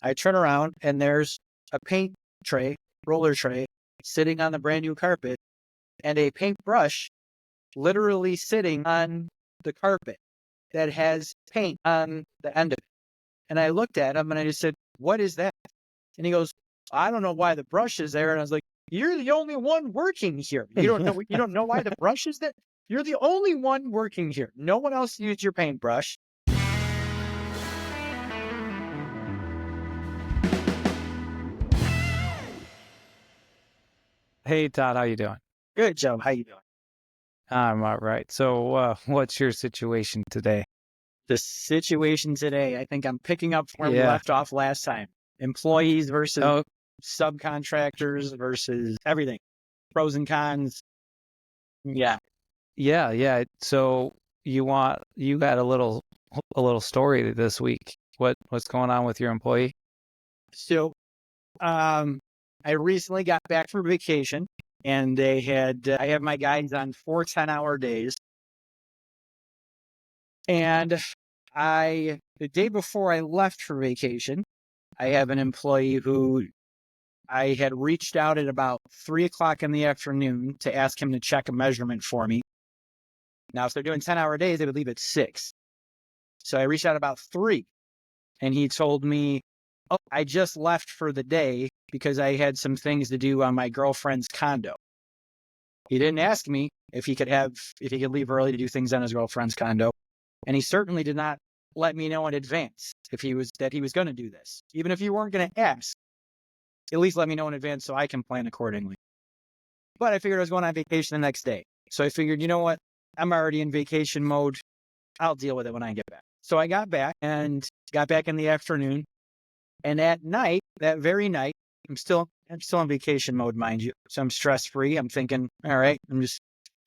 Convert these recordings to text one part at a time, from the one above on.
I turn around and there's a paint tray, roller tray, sitting on the brand new carpet and a paintbrush literally sitting on the carpet that has paint on the end of it. And I looked at him and I just said, "What is that?" And he goes, "I don't know why the brush is there." And I was like, "You're the only one working here. You don't know why the brush is there? You're the only one working here. No one else used your paintbrush." Hey Todd, how you doing? Good job. How you doing? I'm all right. So, what's your situation today? The situation today, I think I'm picking up where we Yeah. left off last time. Employees versus Oh, subcontractors versus everything. Pros and cons. Yeah. yeah. So you got a little story this week. What's going on with your employee? So, I recently got back from vacation and I have my guys on 4 10-hour days. And the day before I left for vacation, I have an employee who I had reached out at about 3 o'clock in the afternoon to ask him to check a measurement for me. Now, if they're doing 10-hour days, they would leave at 6. So I reached out about 3 and he told me, "Oh, I just left for the day because I had some things to do on my girlfriend's condo." He didn't ask me if he could leave early to do things on his girlfriend's condo. And he certainly did not let me know in advance that he was going to do this. Even if you weren't going to ask, at least let me know in advance so I can plan accordingly. But I figured I was going on vacation the next day. So I figured, you know what? I'm already in vacation mode. I'll deal with it when I get back. So I got back in the afternoon. And at night, that very night, I'm still in vacation mode, mind you. So I'm stress free. I'm thinking, all right, I'm just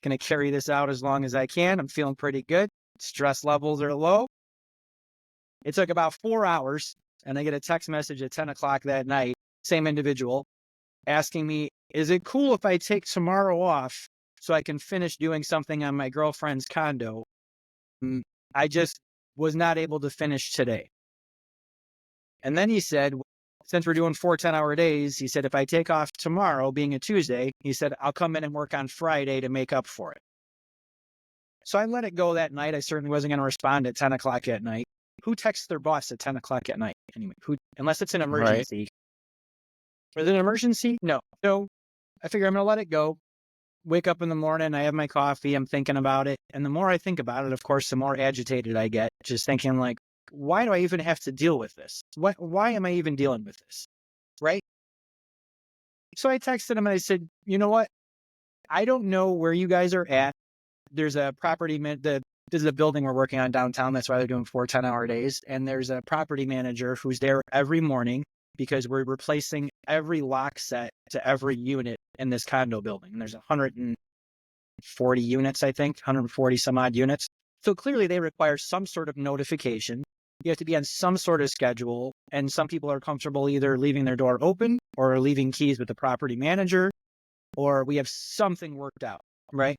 going to carry this out as long as I can. I'm feeling pretty good. Stress levels are low. It took about 4 hours, and I get a text message at 10 o'clock that night, same individual, asking me, "Is it cool if I take tomorrow off so I can finish doing something on my girlfriend's condo? I just was not able to finish today." And then he said, since we're doing 4 10-hour days, he said, if I take off tomorrow, being a Tuesday, he said, I'll come in and work on Friday to make up for it. So I let it go that night. I certainly wasn't going to respond at 10 o'clock at night. Who texts their boss at 10 o'clock at night? Anyway, unless it's an Right. emergency. Was it an emergency? No. So I figure I'm going to let it go. Wake up in the morning. I have my coffee. I'm thinking about it. And the more I think about it, of course, the more agitated I get. Just thinking like, why do I even have to deal with this? Why am I even dealing with this? Right? So I texted him and I said, you know what? I don't know where you guys are at. There's a this is a building we're working on downtown. That's why they're doing 4 10-hour days. And there's a property manager who's there every morning because we're replacing every lock set to every unit in this condo building. And there's 140 units, I think, 140 some odd units. So clearly they require some sort of notification. You have to be on some sort of schedule. And some people are comfortable either leaving their door open or leaving keys with the property manager, or we have something worked out, right?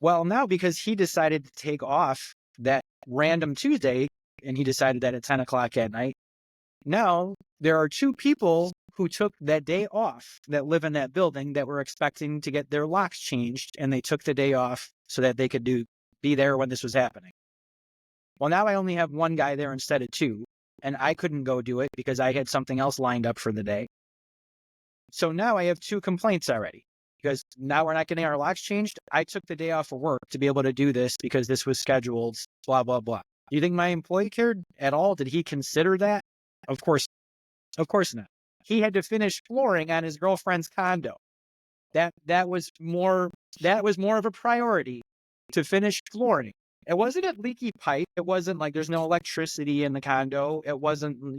Well, now because he decided to take off that random Tuesday and he decided that at 10 o'clock at night, now there are 2 people who took that day off that live in that building that were expecting to get their locks changed, and they took the day off so that they could be there when this was happening. Well, now I only have 1 guy there instead of 2, and I couldn't go do it because I had something else lined up for the day. So now I have 2 complaints already. Because now we're not getting our locks changed. I took the day off of work to be able to do this because this was scheduled, blah, blah, blah. Do you think my employee cared at all? Did he consider that? Of course not. He had to finish flooring on his girlfriend's condo. That was more of a priority to finish flooring. It wasn't a leaky pipe. It wasn't like there's no electricity in the condo. It wasn't,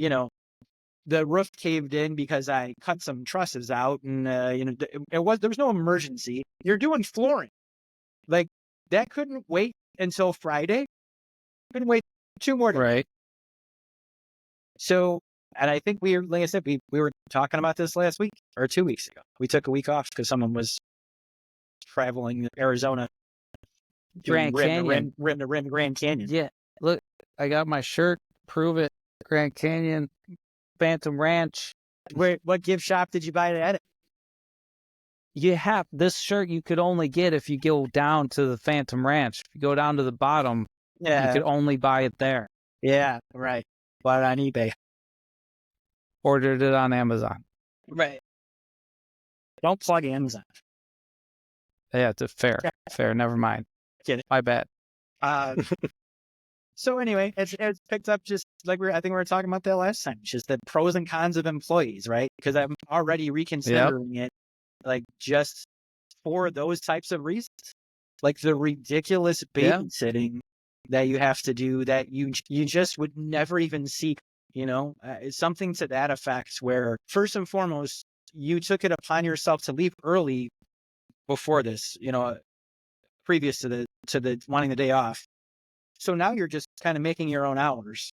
the roof caved in because I cut some trusses out, and there was no emergency. You're doing flooring, like that couldn't wait until Friday. Couldn't wait 2 more days. Right. So, and I think like I said, we were talking about this last week or 2 weeks ago. We took a week off because someone was traveling to Arizona, Grand Canyon. rim to rim Grand Canyon. Yeah. Look, I got my shirt. Prove it. Grand Canyon. Phantom Ranch. What gift shop did you buy that at? You have this shirt you could only get if you go down to the Phantom Ranch. If you go down to the bottom, you Yeah. could only buy it there. Yeah, right. Bought it on eBay. Ordered it on Amazon. Right. Don't plug Amazon. Yeah, it's a fair. Never mind. Get it. My bad. So anyway, it's picked up just like I think we were talking about that last time. Just the pros and cons of employees, right? Because I'm already reconsidering it, like just for those types of reasons, like the ridiculous babysitting that you have to do that you just would never even seek. It's something to that effect. Where first and foremost, you took it upon yourself to leave early before this. Previous to the wanting the day off. So now you're just kind of making your own hours.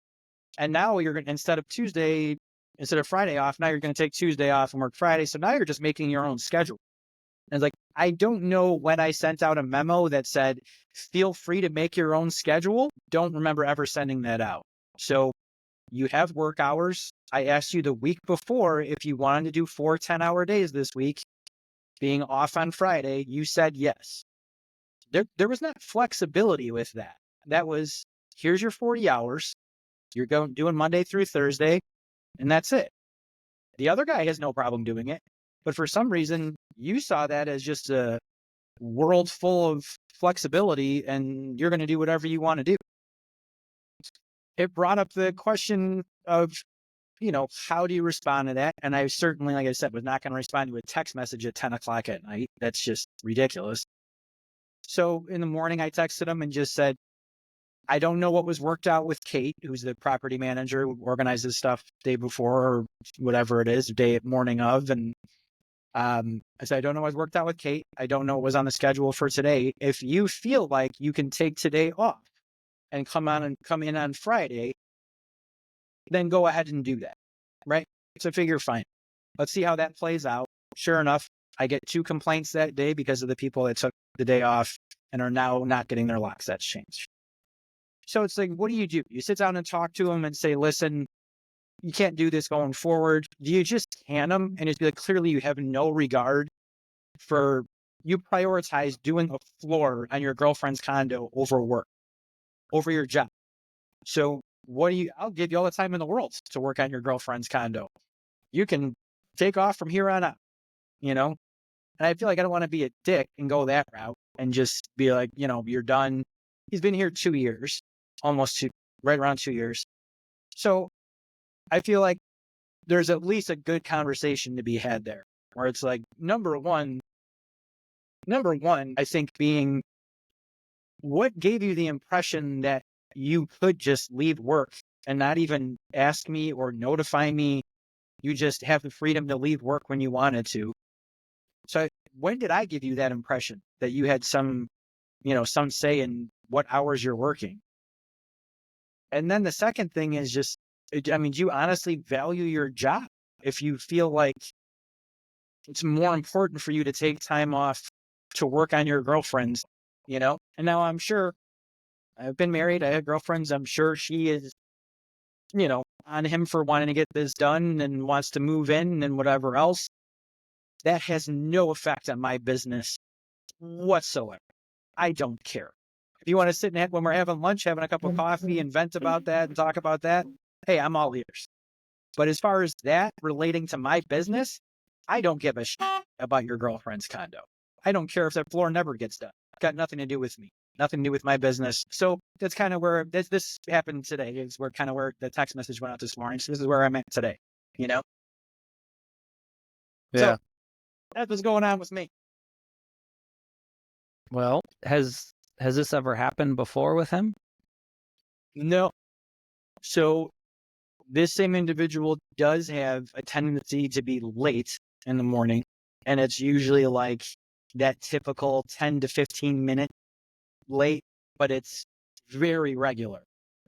And now you're going to, instead of Friday off, now you're going to take Tuesday off and work Friday. So now you're just making your own schedule. And it's like, I don't know when I sent out a memo that said, feel free to make your own schedule. Don't remember ever sending that out. So you have work hours. I asked you the week before if you wanted to do 4 10-hour days this week, being off on Friday. You said yes. There was not flexibility with that. That was, here's your 40 hours. You're doing Monday through Thursday, and that's it. The other guy has no problem doing it. But for some reason, you saw that as just a world full of flexibility, and you're going to do whatever you want to do. It brought up the question of, how do you respond to that? And I certainly, like I said, was not going to respond to a text message at 10 o'clock at night. That's just ridiculous. So in the morning, I texted him and just said, I don't know what was worked out with Kate, who's the property manager who organizes stuff day before or whatever it is, morning of. And I said, I don't know what was worked out with Kate. I don't know what was on the schedule for today. If you feel like you can take today off and come in on Friday, then go ahead and do that. Right? So figure fine. Let's see how that plays out. Sure enough, I get 2 complaints that day because of the people that took the day off and are now not getting their lock sets changed. So it's like, what do? You sit down and talk to them and say, listen, you can't do this going forward. Do you just can them? And it's like, clearly you have no regard for, you prioritize doing a floor on your girlfriend's condo over work, over your job. So I'll give you all the time in the world to work on your girlfriend's condo. You can take off from here on out, And I feel like I don't want to be a dick and go that route and just be like, you're done. He's been here 2 years. Right around 2 years. So I feel like there's at least a good conversation to be had there where it's like, number one, I think being, what gave you the impression that you could just leave work and not even ask me or notify me? You just have the freedom to leave work when you wanted to. So when did I give you that impression that you had some say in what hours you're working? And then the second thing is just, do you honestly value your job? If you feel like it's more important for you to take time off to work on your girlfriends, And now I'm sure I've been married. I have girlfriends. I'm sure she is, on him for wanting to get this done and wants to move in and whatever else. That has no effect on my business whatsoever. I don't care. If you want to sit and when we're having lunch, having a cup of coffee and vent about that and talk about that, hey, I'm all ears. But as far as that relating to my business, I don't give a shit about your girlfriend's condo. I don't care if that floor never gets done. It's got nothing to do with me, nothing to do with my business. So that's kind of where this happened today. Is where the text message went out this morning. So this is where I'm at today. Yeah. So that's what's going on with me. Well, has this ever happened before with him? No. So this same individual does have a tendency to be late in the morning, and it's usually like that typical 10 to 15 minute late, but it's very regular,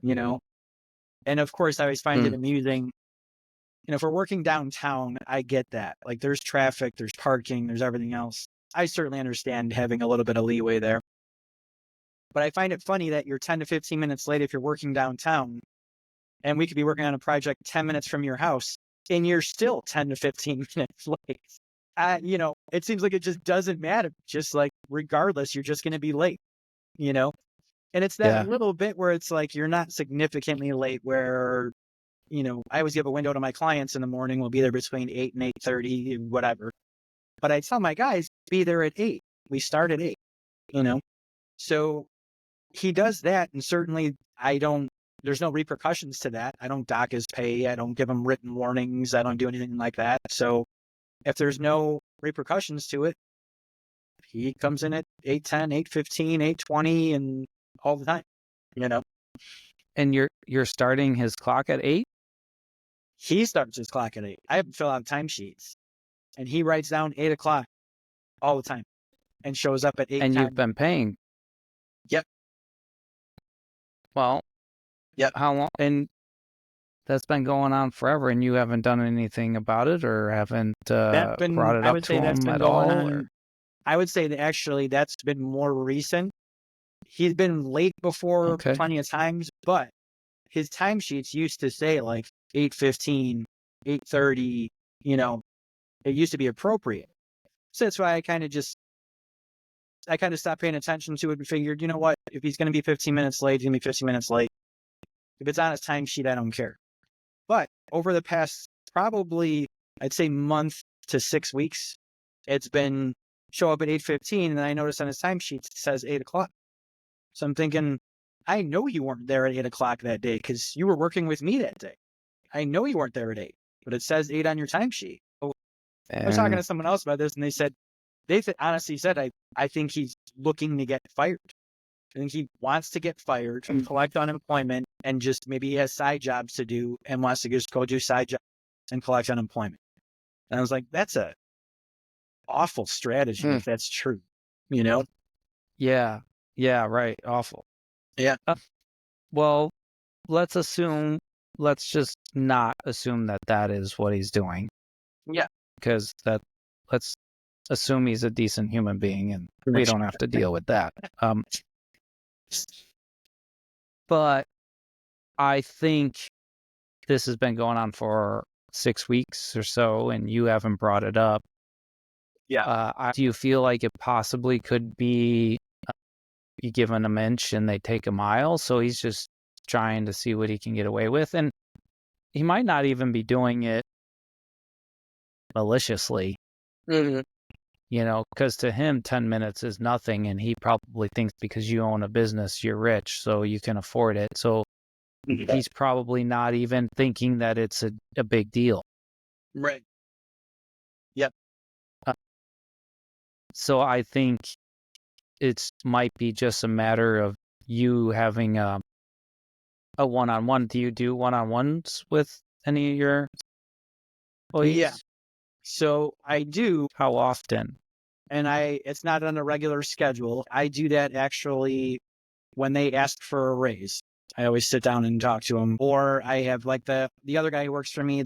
And of course, I always find it amusing. If we're working downtown, I get that. Like there's traffic, there's parking, there's everything else. I certainly understand having a little bit of leeway there. But I find it funny that you're 10 to 15 minutes late if you're working downtown. and we could be working on a project 10 minutes from your house and you're still 10 to 15 minutes late. It seems like it just doesn't matter. Just like, regardless, you're just going to be late, you know? And it's that Yeah. little bit where it's like, you're not significantly late where, I always give a window to my clients in the morning. We'll be there between 8 and 8:30, whatever. But I tell my guys, be there at 8. We start at 8, So he does that. And certainly there's no repercussions to that. I don't dock his pay. I don't give him written warnings. I don't do anything like that. So if there's no repercussions to it, he comes in at 8:10, 8:15, 8:20, and all the time, And you're starting his clock at 8? He starts his clock at 8. I have to fill out timesheets, and he writes down 8 o'clock all the time and shows up at 8:10. And you've been paying. Yep. Well, yep. How long? And that's been going on forever, and you haven't done anything about it, or haven't brought it up to him at all? I would say that actually that's been more recent. He's been late before plenty of times, but his timesheets used to say like 8:15, 8:30, it used to be appropriate. So that's why I kind of stopped paying attention to it and figured, you know what, if he's going to be 15 minutes late, he's going to be 15 minutes late. If it's on his timesheet, I don't care. But over the past probably, I'd say month to 6 weeks, it's been show up at 8:15, and I notice on his timesheet it says 8 o'clock. So I'm thinking, I know you weren't there at 8 o'clock that day because you were working with me that day. I know you weren't there at 8, but it says 8 on your timesheet. I was talking to someone else about this, and they honestly said, I think he's looking to get fired. I think he wants to get fired and collect unemployment, and just maybe he has side jobs to do and wants to just go do side jobs and collect unemployment. And I was like, that's a awful strategy if that's true, Yeah. Yeah, right. Awful. Yeah. Well, let's just not assume that is what he's doing. Yeah. Because let's assume he's a decent human being, and we don't have to deal with that. But I think this has been going on for 6 weeks or so, and you haven't brought it up. Yeah. Do you feel like it possibly could be you give him an inch and they take a mile? So he's just trying to see what he can get away with. And he might not even be doing it maliciously, because to him, 10 minutes is nothing. And he probably thinks because you own a business, you're rich, so you can afford it. So he's probably not even thinking that it's a big deal. Right. Yep. So I think it might be just a matter of you having a one-on-one. Do you do one-on-ones with any of your employees? Yeah. So I do. How often? And it's not on a regular schedule. I do that actually when they ask for a raise. I always sit down and talk to them. Or I have like the other guy who works for me.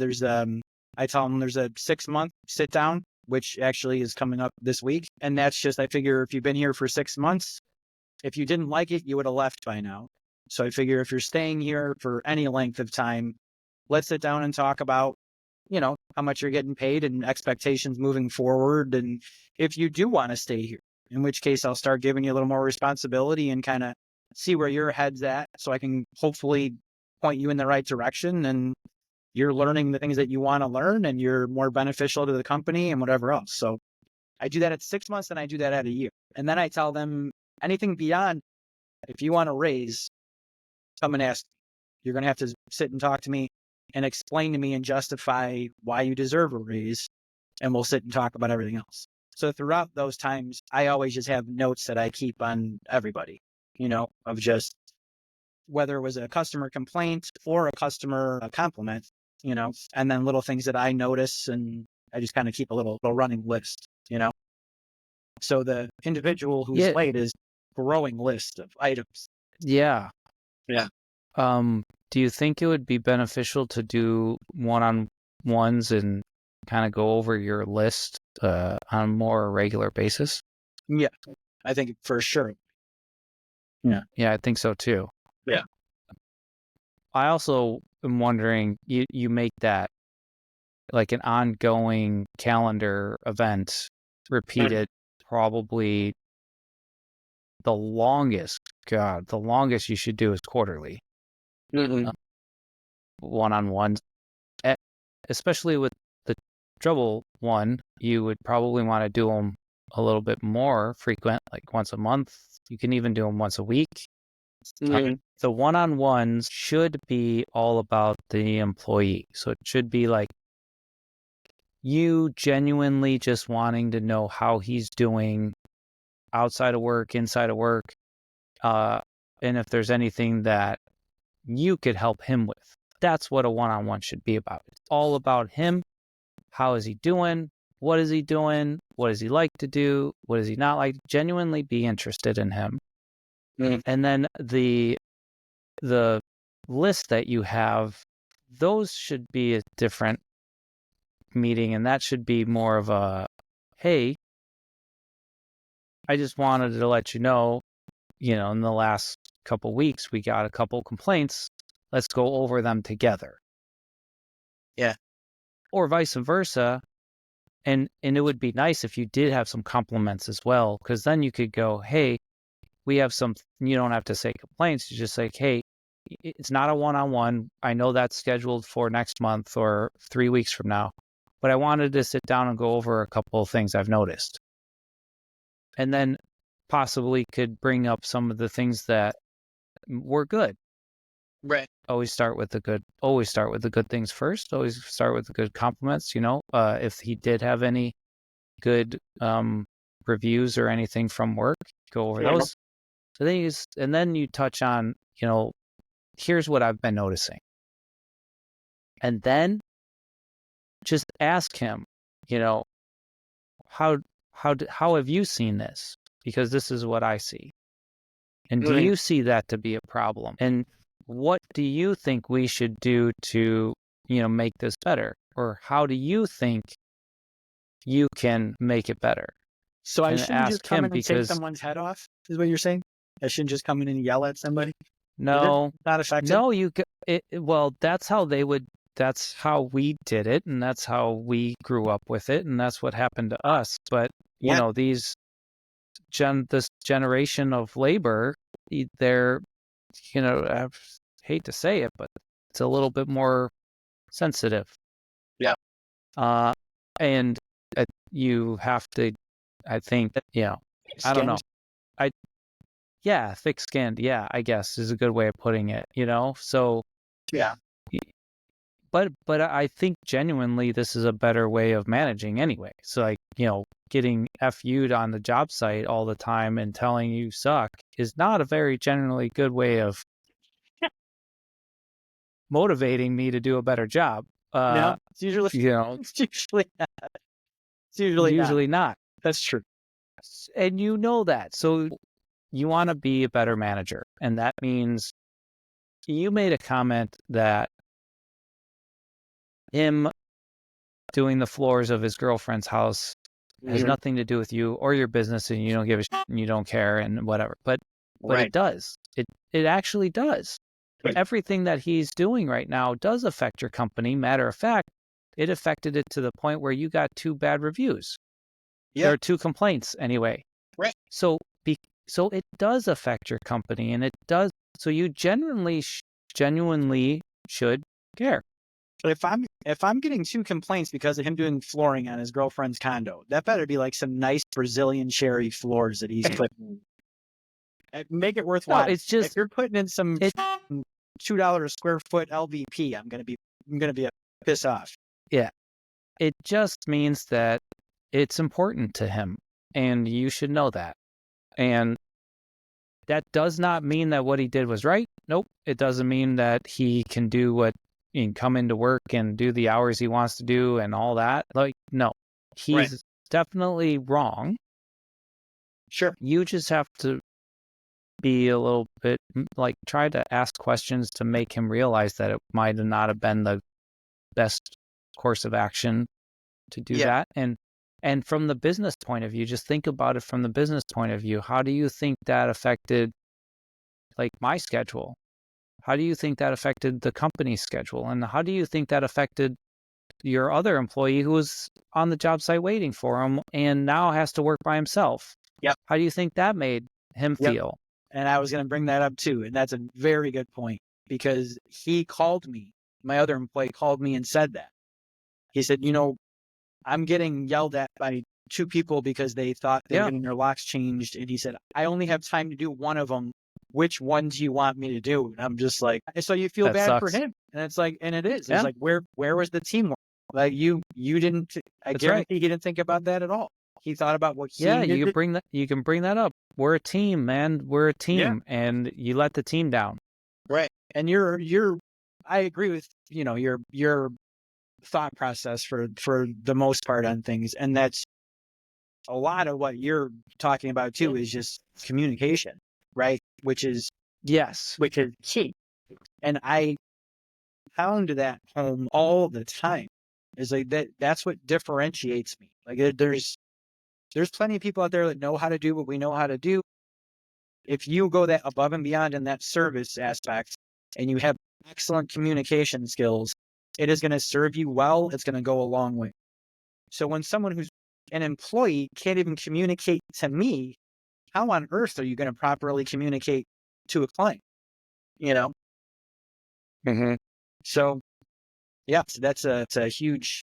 I tell him there's a 6-month sit down, which actually is coming up this week. And that's just, I figure if you've been here for 6 months, if you didn't like it, you would have left by now. So I figure if you're staying here for any length of time, let's sit down and talk about, how much you're getting paid and expectations moving forward. And if you do want to stay here, in which case I'll start giving you a little more responsibility and kind of see where your head's at, so I can hopefully point you in the right direction, and you're learning the things that you want to learn, and you're more beneficial to the company and whatever else. So I do that at 6 months, and I do that at a year. And then I tell them anything beyond, if you want to raise, come and ask. You're going to have to sit and talk to me and explain to me and justify why you deserve a raise, and we'll sit and talk about everything else. So throughout those times, I always just have notes that I keep on everybody, of just whether it was a customer complaint or a customer compliment, and then little things that I notice, and I just kind of keep a little running list, So the individual who's late is a growing list of items. Yeah. Yeah. Do you think it would be beneficial to do one-on-ones and kind of go over your list on a more regular basis? Yeah, I think for sure. Yeah, I think so too. Yeah. I also am wondering, you make that like an ongoing calendar event, repeated probably the longest you should do is quarterly Mm-hmm. one-on-ones. Especially with the trouble one, you would probably want to do them a little bit more frequent, like once a month. You can even do them once a week. Mm-hmm. The one-on-ones should be all about the employee. So it should be like you genuinely just wanting to know how he's doing outside of work, inside of work, and if there's anything that you could help him with. That's what a one-on-one should be about. It's all about him. How is he doing? What is he doing? What does he like to do? What does he not like? Genuinely be interested in him. Mm-hmm. And then the list that you have, those should be a different meeting, and that should be more of a, hey, I just wanted to let you know, in the last couple weeks we got a couple complaints. Let's go over them together. Yeah. Or vice versa. And it would be nice if you did have some compliments as well, because then you could go, hey, we have some, you don't have to say complaints. You just like, hey, it's not a one-on-one. I know that's scheduled for next month or 3 weeks from now, but I wanted to sit down and go over a couple of things I've noticed. And then possibly could bring up some of the things that were good. Right. Always start with the good things first. Always start with the good compliments, if he did have any good reviews or anything from work, go over those. So then you touch on, here's what I've been noticing. And then just ask him, how have you seen this? Because this is what I see. And do you see that to be a problem? And what do you think we should do to, make this better? Or how do you think you can make it better? So I And shouldn't just ask come him in and take because someone's head off, is what you're saying? I shouldn't just come in and yell at somebody? no, Not effective? no, well, that's how we did it, and that's how we grew up with it, and that's what happened to us. But Yeah. this generation of labor, they're, I hate to say it, but it's a little bit more sensitive. Yeah. And you have to, I think, I don't know. Thick-skinned, I guess is a good way of putting it, so. Yeah. But I think genuinely this is a better way of managing anyway. So like, getting FU'd on the job site all the time and telling you suck is not a very generally good way of motivating me to do a better job. No, it's usually, it's usually not. It's usually not. That's true. And you know that. So you want to be a better manager. And that means you made a comment that him doing the floors of his girlfriend's house has nothing to do with you or your business, and you don't give a shit and you don't care and whatever. But it does. It actually does. Right. Everything that he's doing right now does affect your company. Matter of fact, it affected it to the point where you got 2 bad reviews. Yeah. There are 2 complaints anyway. Right. So it does affect your company, and it does. So you genuinely should care. If I'm getting 2 complaints because of him doing flooring on his girlfriend's condo, that better be like some nice Brazilian cherry floors that he's putting. Make it worthwhile. No, it's just if you're putting in some $2 a square foot LVP, I'm gonna be pissed off. Yeah, it just means that it's important to him, and you should know that. And that does not mean that what he did was right. Nope. It doesn't mean that he can do come into work and do the hours he wants to do and all that. Like, no, he's definitely wrong. Sure. You just have to be a little bit like, try to ask questions to make him realize that it might not have been the best course of action to do that. And from the business point of view, just think about it from the business point of view. How do you think that affected like my schedule? How do you think that affected the company's schedule? And how do you think that affected your other employee who was on the job site waiting for him and now has to work by himself? Yep. How do you think that made him Yep. feel? And I was going to bring that up too. And that's a very good point, because he called me, my other employee called me and said that. He said, I'm getting yelled at by two people because they thought they were Yeah. getting their locks changed. And he said, I only have time to do one of them. Which one do you want me to do? And I'm just like, so you feel That bad for sucks. him. And it's like, and it is. Yeah. It's like, where was the teamwork? Like you didn't, I That's guarantee right. he didn't think about that at all. He thought about what he Yeah, needed. you can bring that up. We're a team, man. We're a team, Yeah. and you let the team down. Right. And I agree with, your thought process for the most part on things. And that's a lot of what you're talking about too, is just communication, right? Which is Yes. key. And I pound that home all the time. Is like that's what differentiates me. Like there's plenty of people out there that know how to do what we know how to do. If you go that above and beyond in that service aspect and you have excellent communication skills, it is going to serve you well. It's going to go a long way. So when someone who's an employee can't even communicate to me, how on earth are you going to properly communicate to a client? Mm-hmm. So yeah, so it's a huge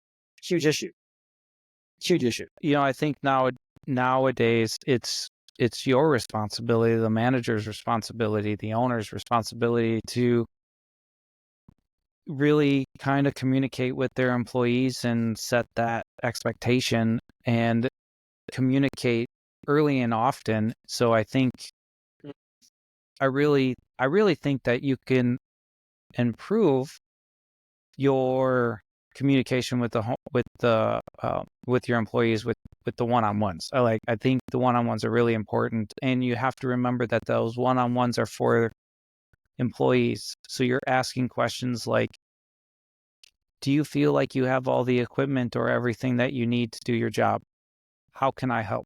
issue. Huge issue. I think nowadays it's your responsibility, the manager's responsibility, the owner's responsibility to really kind of communicate with their employees and set that expectation and communicate early and often. So I think I really think that you can improve your communication with with your employees with the one-on-ones. I think the one-on-ones are really important, and you have to remember that those one-on-ones are for employees. So you're asking questions like, do you feel like you have all the equipment or everything that you need to do your job? How can I help?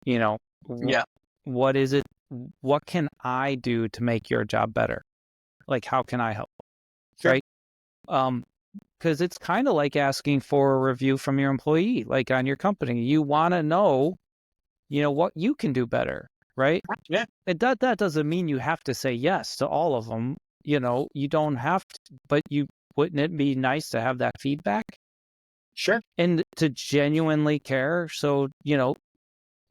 Yeah. What is it? What can I do to make your job better? Like, how can I help? Sure. Right? Because it's kind of like asking for a review from your employee, like on your company. You want to know, what you can do better, right? Yeah. That doesn't mean you have to say yes to all of them. You don't have to, but wouldn't it be nice to have that feedback? Sure. And to genuinely care. So,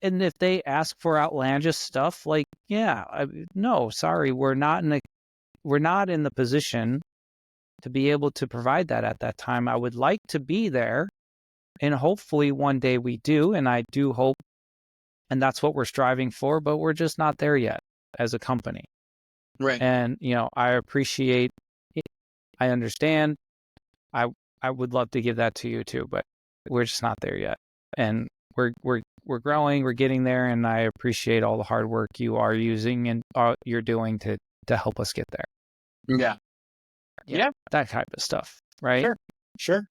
and if they ask for outlandish stuff, like, no, sorry, we're not in the position to be able to provide that at that time. I would like to be there, and hopefully one day we do, and I do hope, and that's what we're striving for, but we're just not there yet as a company. Right. And, I appreciate it. I understand. I would love to give that to you too, but we're just not there yet. And we're growing, we're getting there, and I appreciate all the hard work you are using and you're doing to help us get there. Yeah. Yeah. That type of stuff, right? Sure.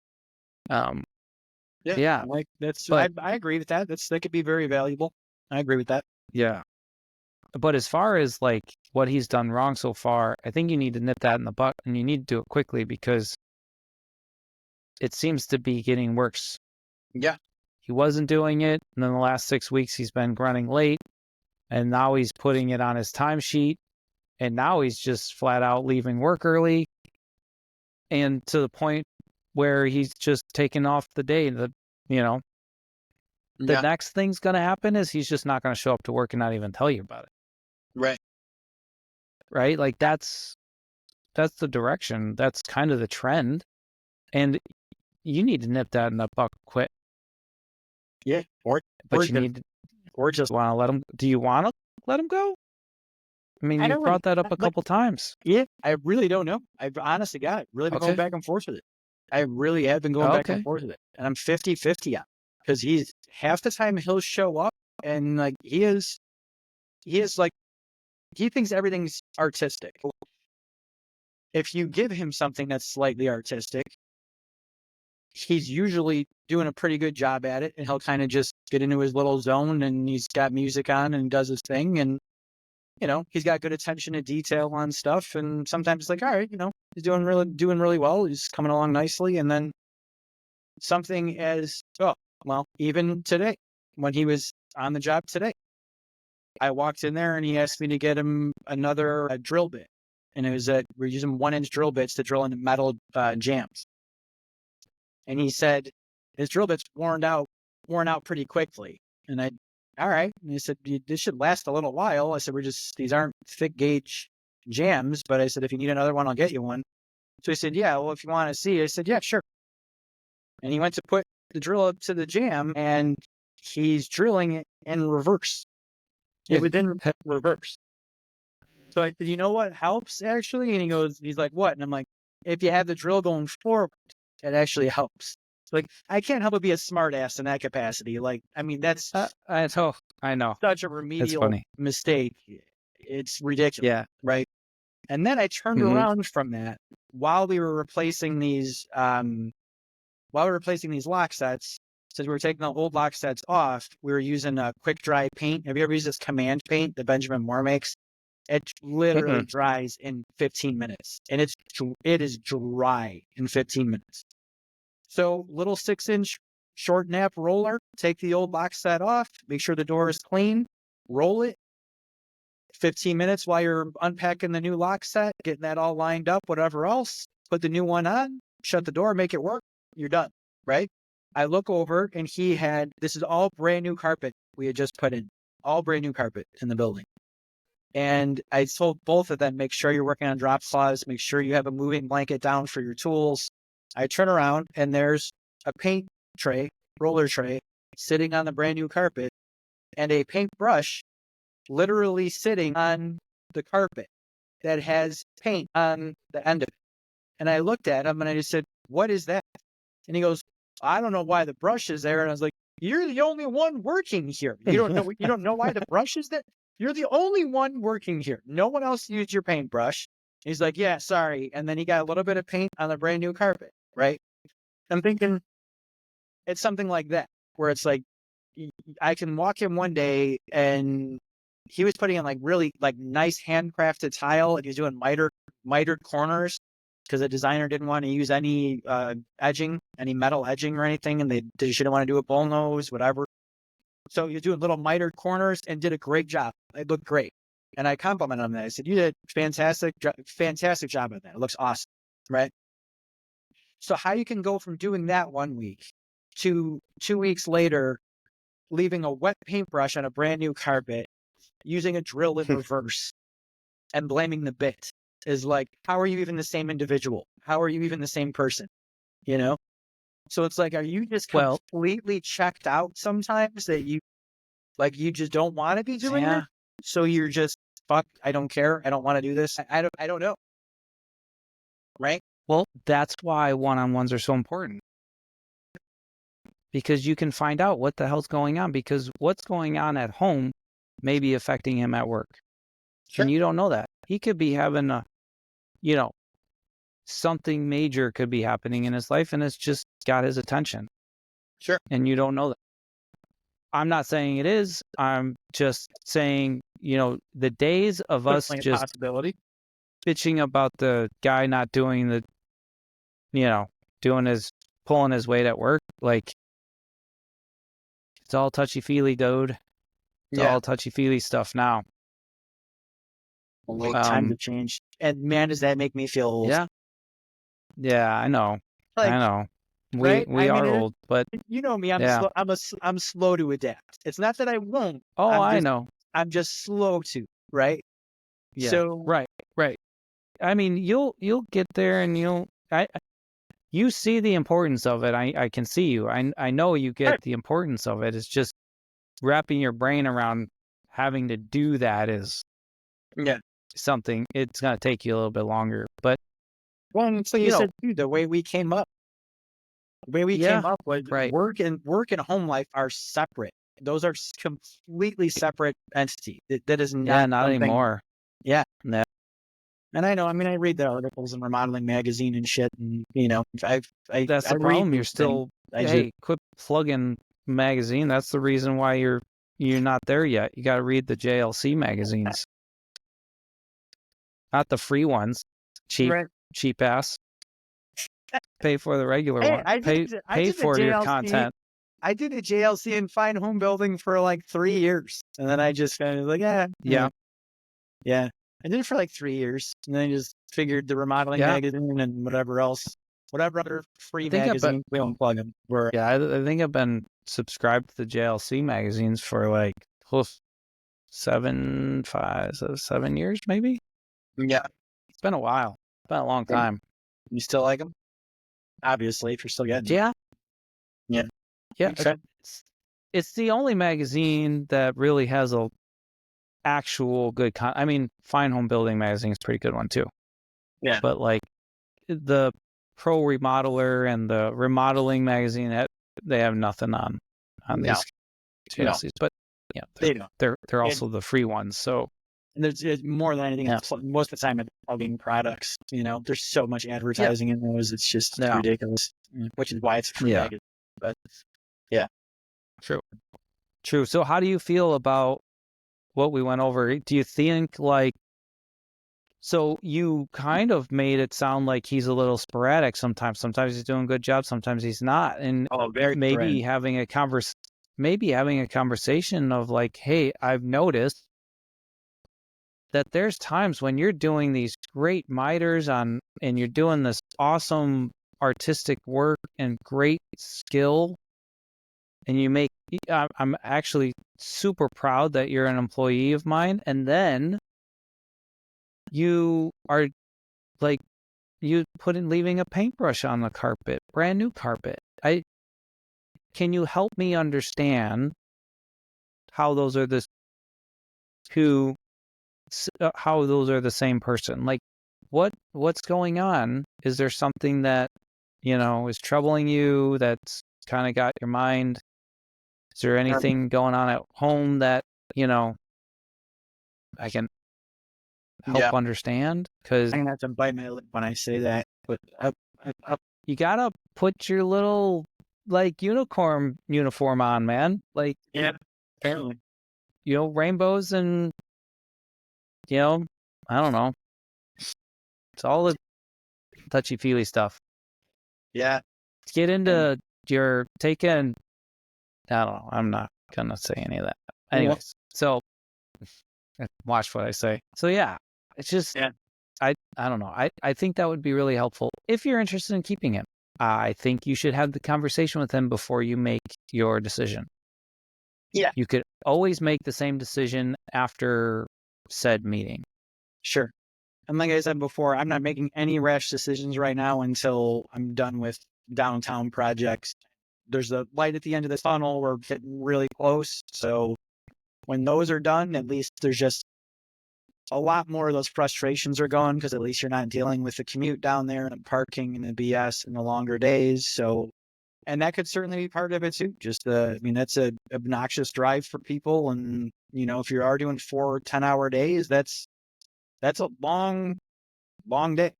Yeah. Like that's, But, I agree with that. That could be very valuable. I agree with that. yeah. But as far as like what he's done wrong so far, I think you need to nip that in the butt, and you need to do it quickly because it seems to be getting worse. Yeah. He wasn't doing it, and then the last 6 weeks he's been running late, and now he's putting it on his timesheet, and now he's just flat out leaving work early, and to the point where he's just taking off the day. The next thing's going to happen is he's just not going to show up to work and not even tell you about it. Right. Right? Like that's the direction. That's kind of the trend. And you need to nip that in the butt quick. Yeah. But you need to, or just want to let him. Do you want to let him go? I mean, you brought that up a couple times. Yeah, I really don't know. I've honestly got it. Really been going back and forth with it. I really have been going back and forth with it. And I'm 50-50 on, because he's half the time he'll show up and like he is like, he thinks everything's artistic. If you give him something that's slightly artistic, he's usually doing a pretty good job at it, and he'll kind of just get into his little zone, and he's got music on and does his thing, and he's got good attention to detail on stuff. And sometimes it's like, all right, he's doing really well. He's coming along nicely. And then something even today, when he was on the job today, I walked in there and he asked me to get him another drill bit. And it was we're using 1-inch drill bits to drill into metal jams. And he said his drill bit's worn out pretty quickly. And all right. And he said, this should last a little while. I said, these aren't thick gauge jams, but I said, if you need another one, I'll get you one. So he said, yeah, well, if you want to see, I said, yeah, sure. And he went to put the drill up to the jam and he's drilling it in reverse. It was in reverse. So I said, you know what helps actually? And he's like, what? And I'm like, if you have the drill going forward, it actually helps. Like, I can't help but be a smart ass in that capacity. Like, I mean, that's I know. such a remedial mistake. It's ridiculous. Yeah. Right. And then I turned around from that while we were replacing these lock sets. Since we were taking the old lock sets off, we were using a quick dry paint. Have you ever used this command paint that Benjamin Moore makes? It literally dries in 15 minutes, and it is dry in 15 minutes. So little 6-inch short nap roller, take the old lock set off, make sure the door is clean, roll it. 15 minutes while you're unpacking the new lock set, getting that all lined up, whatever else, put the new one on, shut the door, make it work, you're done, right? I look over and this is all brand new carpet we had just put in, all brand new carpet in the building. And I told both of them, make sure you're working on drop saws, make sure you have a moving blanket down for your tools. I turn around and there's a paint tray, roller tray, sitting on the brand new carpet and a paintbrush literally sitting on the carpet that has paint on the end of it. And I looked at him and I just said, what is that? And he goes, I don't know why the brush is there. And I was like, you're the only one working here. You don't know why the brush is there? You're the only one working here. No one else used your paintbrush. He's like, yeah, sorry. And then he got a little bit of paint on the brand new carpet, right? I'm thinking it's something like that, where it's like, I can walk him one day and he was putting in like really like nice handcrafted tile, and he was doing mitered corners because the designer didn't want to use any edging, any metal edging or anything, and they didn't want to do a bullnose, whatever. So he was doing little mitered corners and did a great job. It looked great. And I complimented him on that. I said, you did a fantastic job at that. It looks awesome, right? So how you can go from doing that 1 week to 2 weeks later, leaving a wet paintbrush on a brand new carpet, using a drill in reverse, and blaming the bit is like, how are you even the same individual? How are you even the same person? So it's like, are you just completely checked out sometimes that you just don't want to be doing it? So you're just, fuck, I don't care. I don't want to do this. I don't know. Right? Well, that's why one-on-ones are so important. Because you can find out what the hell's going on, because what's going on at home may be affecting him at work. Sure. And you don't know that. He could be having something major could be happening in his life, and it's just got his attention. Sure. And you don't know that. I'm not saying it is. I'm just saying, the days of us just bitching about the guy not doing the, pulling his weight at work, like, it's all touchy-feely, dude. It's all touchy-feely stuff now. Time to change. And man, does that make me feel old. Yeah, I know. I know. We are old, but you know me. I'm slow to adapt. It's not that I won't. Oh, I know. I'm just slow to, right? Yeah. So right. I mean, you'll get there, and you see the importance of it. I can see you. I know you get the importance of it. It's just wrapping your brain around having to do that is something. It's gonna take you a little bit longer, but it's like you said, dude, the way we came up. The way we came up was work and home life are separate. Those are completely separate entities. That is not anymore. Yeah. And I know. I mean, I read the articles in Remodeling Magazine and shit, and that's the problem. You're still quit plugging magazine. That's the reason why you're not there yet. You got to read the JLC magazines. not the free ones. Cheap, Right. cheap ass. Pay for the regular Hey, one. I Pay did the for your JLC. content. I did a JLC in fine home building for like 3 years. And then I just kind of like, Yeah. Yeah. I did it for like 3 years. And then I just figured the remodeling Yeah. magazine and whatever other free I think magazine, we don't plug them. Yeah, I think I've been subscribed to the JLC magazines for like 7 years, maybe. Yeah. It's been a while. It's been a long time. You still like them? Obviously, if you're still getting them. Yeah. Yeah. Yeah. Okay. It's the only magazine that really has a actual good I mean, Fine Home Building magazine is a pretty good one too. Yeah. But like the Pro Remodeler and the Remodeling magazine, they have nothing on No. these JLCs. But yeah, They don't. they're also the free ones. So And there's more than anything else. Most of the time, it's plugging products. There's so much advertising in those. It's just ridiculous, which is why it's free magazine. But yeah. True. So how do you feel about what we went over? Do you think so you kind of made it sound like he's a little sporadic sometimes. Sometimes he's doing a good job, sometimes he's not. And maybe having a conversation of like, hey, I've noticed that there's times when you're doing these great miters and you're doing this awesome artistic work and great skill, and I'm actually super proud that you're an employee of mine. And then you are like, leaving a paintbrush on the carpet, brand new carpet. Can you help me understand how those are the same person? Like, what's going on? Is there something that, is troubling you that's kind of got your mind? Is there anything going on at home that, I can help understand? Because I'm going to have to bite my lip when I say that. But you got to put your little, unicorn uniform on, man. Like, yeah, apparently. Rainbows and, I don't know. It's all the touchy-feely stuff. Yeah. Let's get into your taking. I don't know. I'm not going to say any of that. Anyways, so watch what I say. So yeah, it's just, I don't know. I think that would be really helpful if you're interested in keeping him. I think you should have the conversation with him before you make your decision. Yeah. You could always make the same decision after said meeting. Sure. And like I said before, I'm not making any rash decisions right now until I'm done with downtown projects. There's a light at the end of the tunnel. We're getting really close. So when those are done, at least there's just a lot more of those frustrations are gone, because at least you're not dealing with the commute down there and the parking and the BS and the longer days. So, and that could certainly be part of it too. Just that's a obnoxious drive for people. And, if you are doing 4 10-hour days, that's a long day,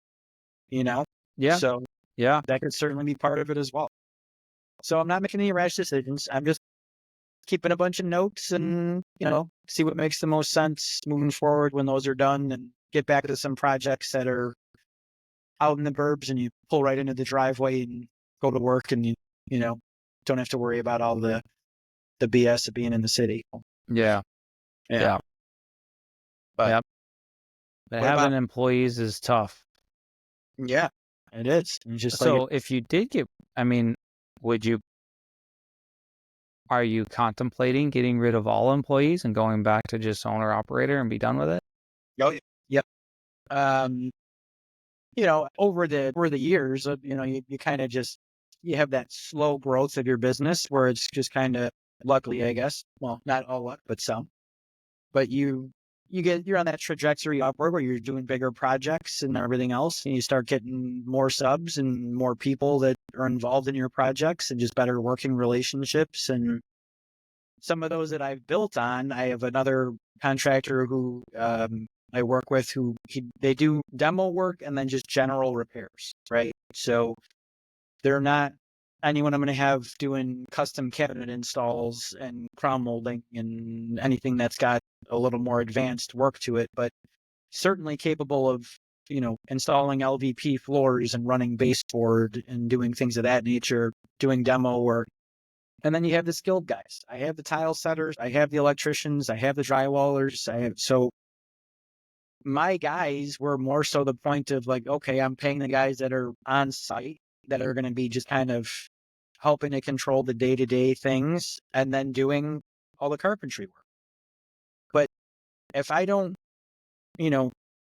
Yeah. So yeah, that could certainly be part of it as well. So I'm not making any rash decisions. I'm just keeping a bunch of notes and, see what makes the most sense moving forward when those are done, and get back to some projects that are out in the burbs and you pull right into the driveway and go to work, and you don't have to worry about all the BS of being in the city. Yeah. But having employees is tough. Yeah, it is. Just so if you did get, are you contemplating getting rid of all employees and going back to just owner operator and be done with it? Oh, yep. Over the years, you kind of just, you have that slow growth of your business where it's just kind of, luckily, I guess, well, not all luck, but some, but you're on that trajectory upward where you're doing bigger projects and everything else, and you start getting more subs and more people that are involved in your projects and just better working relationships. And some of those that I've built on, I have another contractor who I work with they do demo work and then just general repairs, right? So they're not anyone I'm going to have doing custom cabinet installs and crown molding and anything that's got a little more advanced work to it. But certainly capable of, installing LVP floors and running baseboard and doing things of that nature, doing demo work. And then you have the skilled guys. I have the tile setters, I have the electricians, I have the drywallers. So my guys were more so the point of like, okay, I'm paying the guys that are on site that are going to be just kind of helping to control the day-to-day things and then doing all the carpentry work. But if I don't,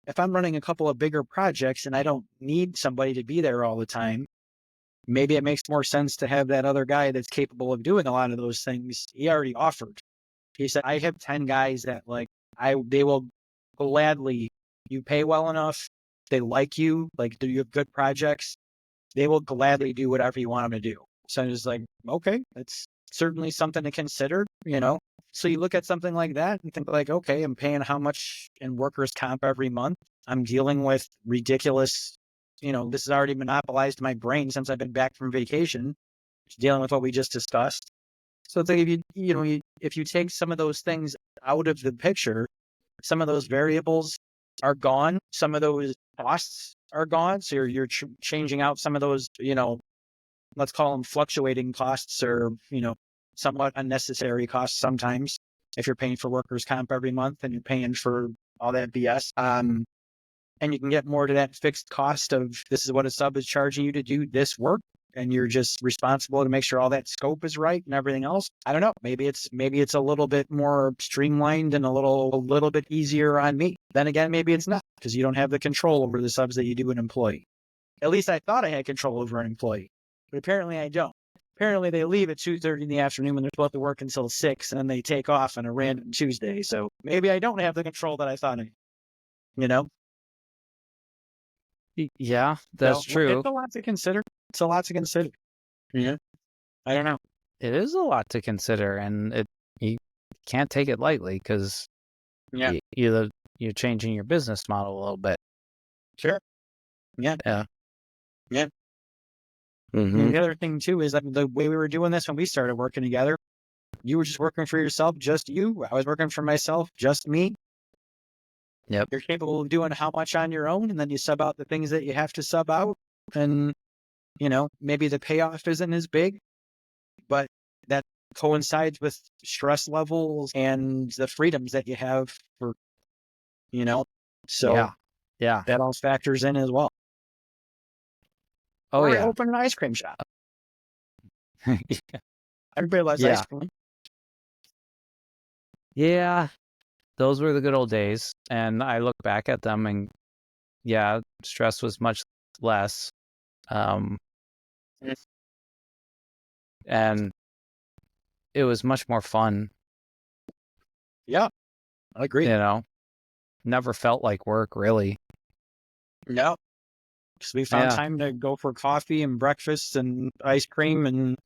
if I'm running a couple of bigger projects and I don't need somebody to be there all the time, maybe it makes more sense to have that other guy that's capable of doing a lot of those things. He already offered. He said, I have 10 guys that they will gladly, you pay well enough, they like you, like, do you have good projects? They will gladly do whatever you want them to do. So I was like, okay, that's certainly something to consider, So you look at something like that and think like, okay, I'm paying how much in workers' comp every month? I'm dealing with ridiculous, this has already monopolized my brain since I've been back from vacation, dealing with what we just discussed. So it's like if you take some of those things out of the picture, some of those variables are gone. Some of those costs are gone. So you're changing out some of those, let's call them fluctuating costs or, somewhat unnecessary costs sometimes. If you're paying for workers' comp every month and you're paying for all that BS, and you can get more to that fixed cost of this is what a sub is charging you to do this work, and you're just responsible to make sure all that scope is right and everything else. I don't know. Maybe it's a little bit more streamlined and a little bit easier on me. Then again, maybe it's not because you don't have the control over the subs that you do an employee. At least I thought I had control over an employee, but apparently I don't. Apparently they leave at 2:30 in the afternoon when they're supposed to work until 6, and then they take off on a random Tuesday. So maybe I don't have the control that I thought I, you know? Yeah, that's So true. it's a lot to consider. It's a lot to consider. Yeah. I don't know. It is a lot to consider, and you can't take it lightly because Yeah. you're changing your business model a little bit. Sure. Yeah. Yeah. Yeah. Mm-hmm. And the other thing too is that the way we were doing this when we started working together, you were just working for yourself, just you. I was working for myself, just me. Yep. You're capable of doing how much on your own, and then you sub out the things that you have to sub out. And, maybe the payoff isn't as big, but that coincides with stress levels and the freedoms that you have for, so Yeah. that all factors in as well. Oh, or yeah. open an ice cream shop. Everybody loves Yeah. ice cream. Yeah. Those were the good old days. And I look back at them and yeah, stress was much less. And it was much more fun. Yeah, I agree. Never felt like work really. No, because we found time to go for coffee and breakfast and ice cream and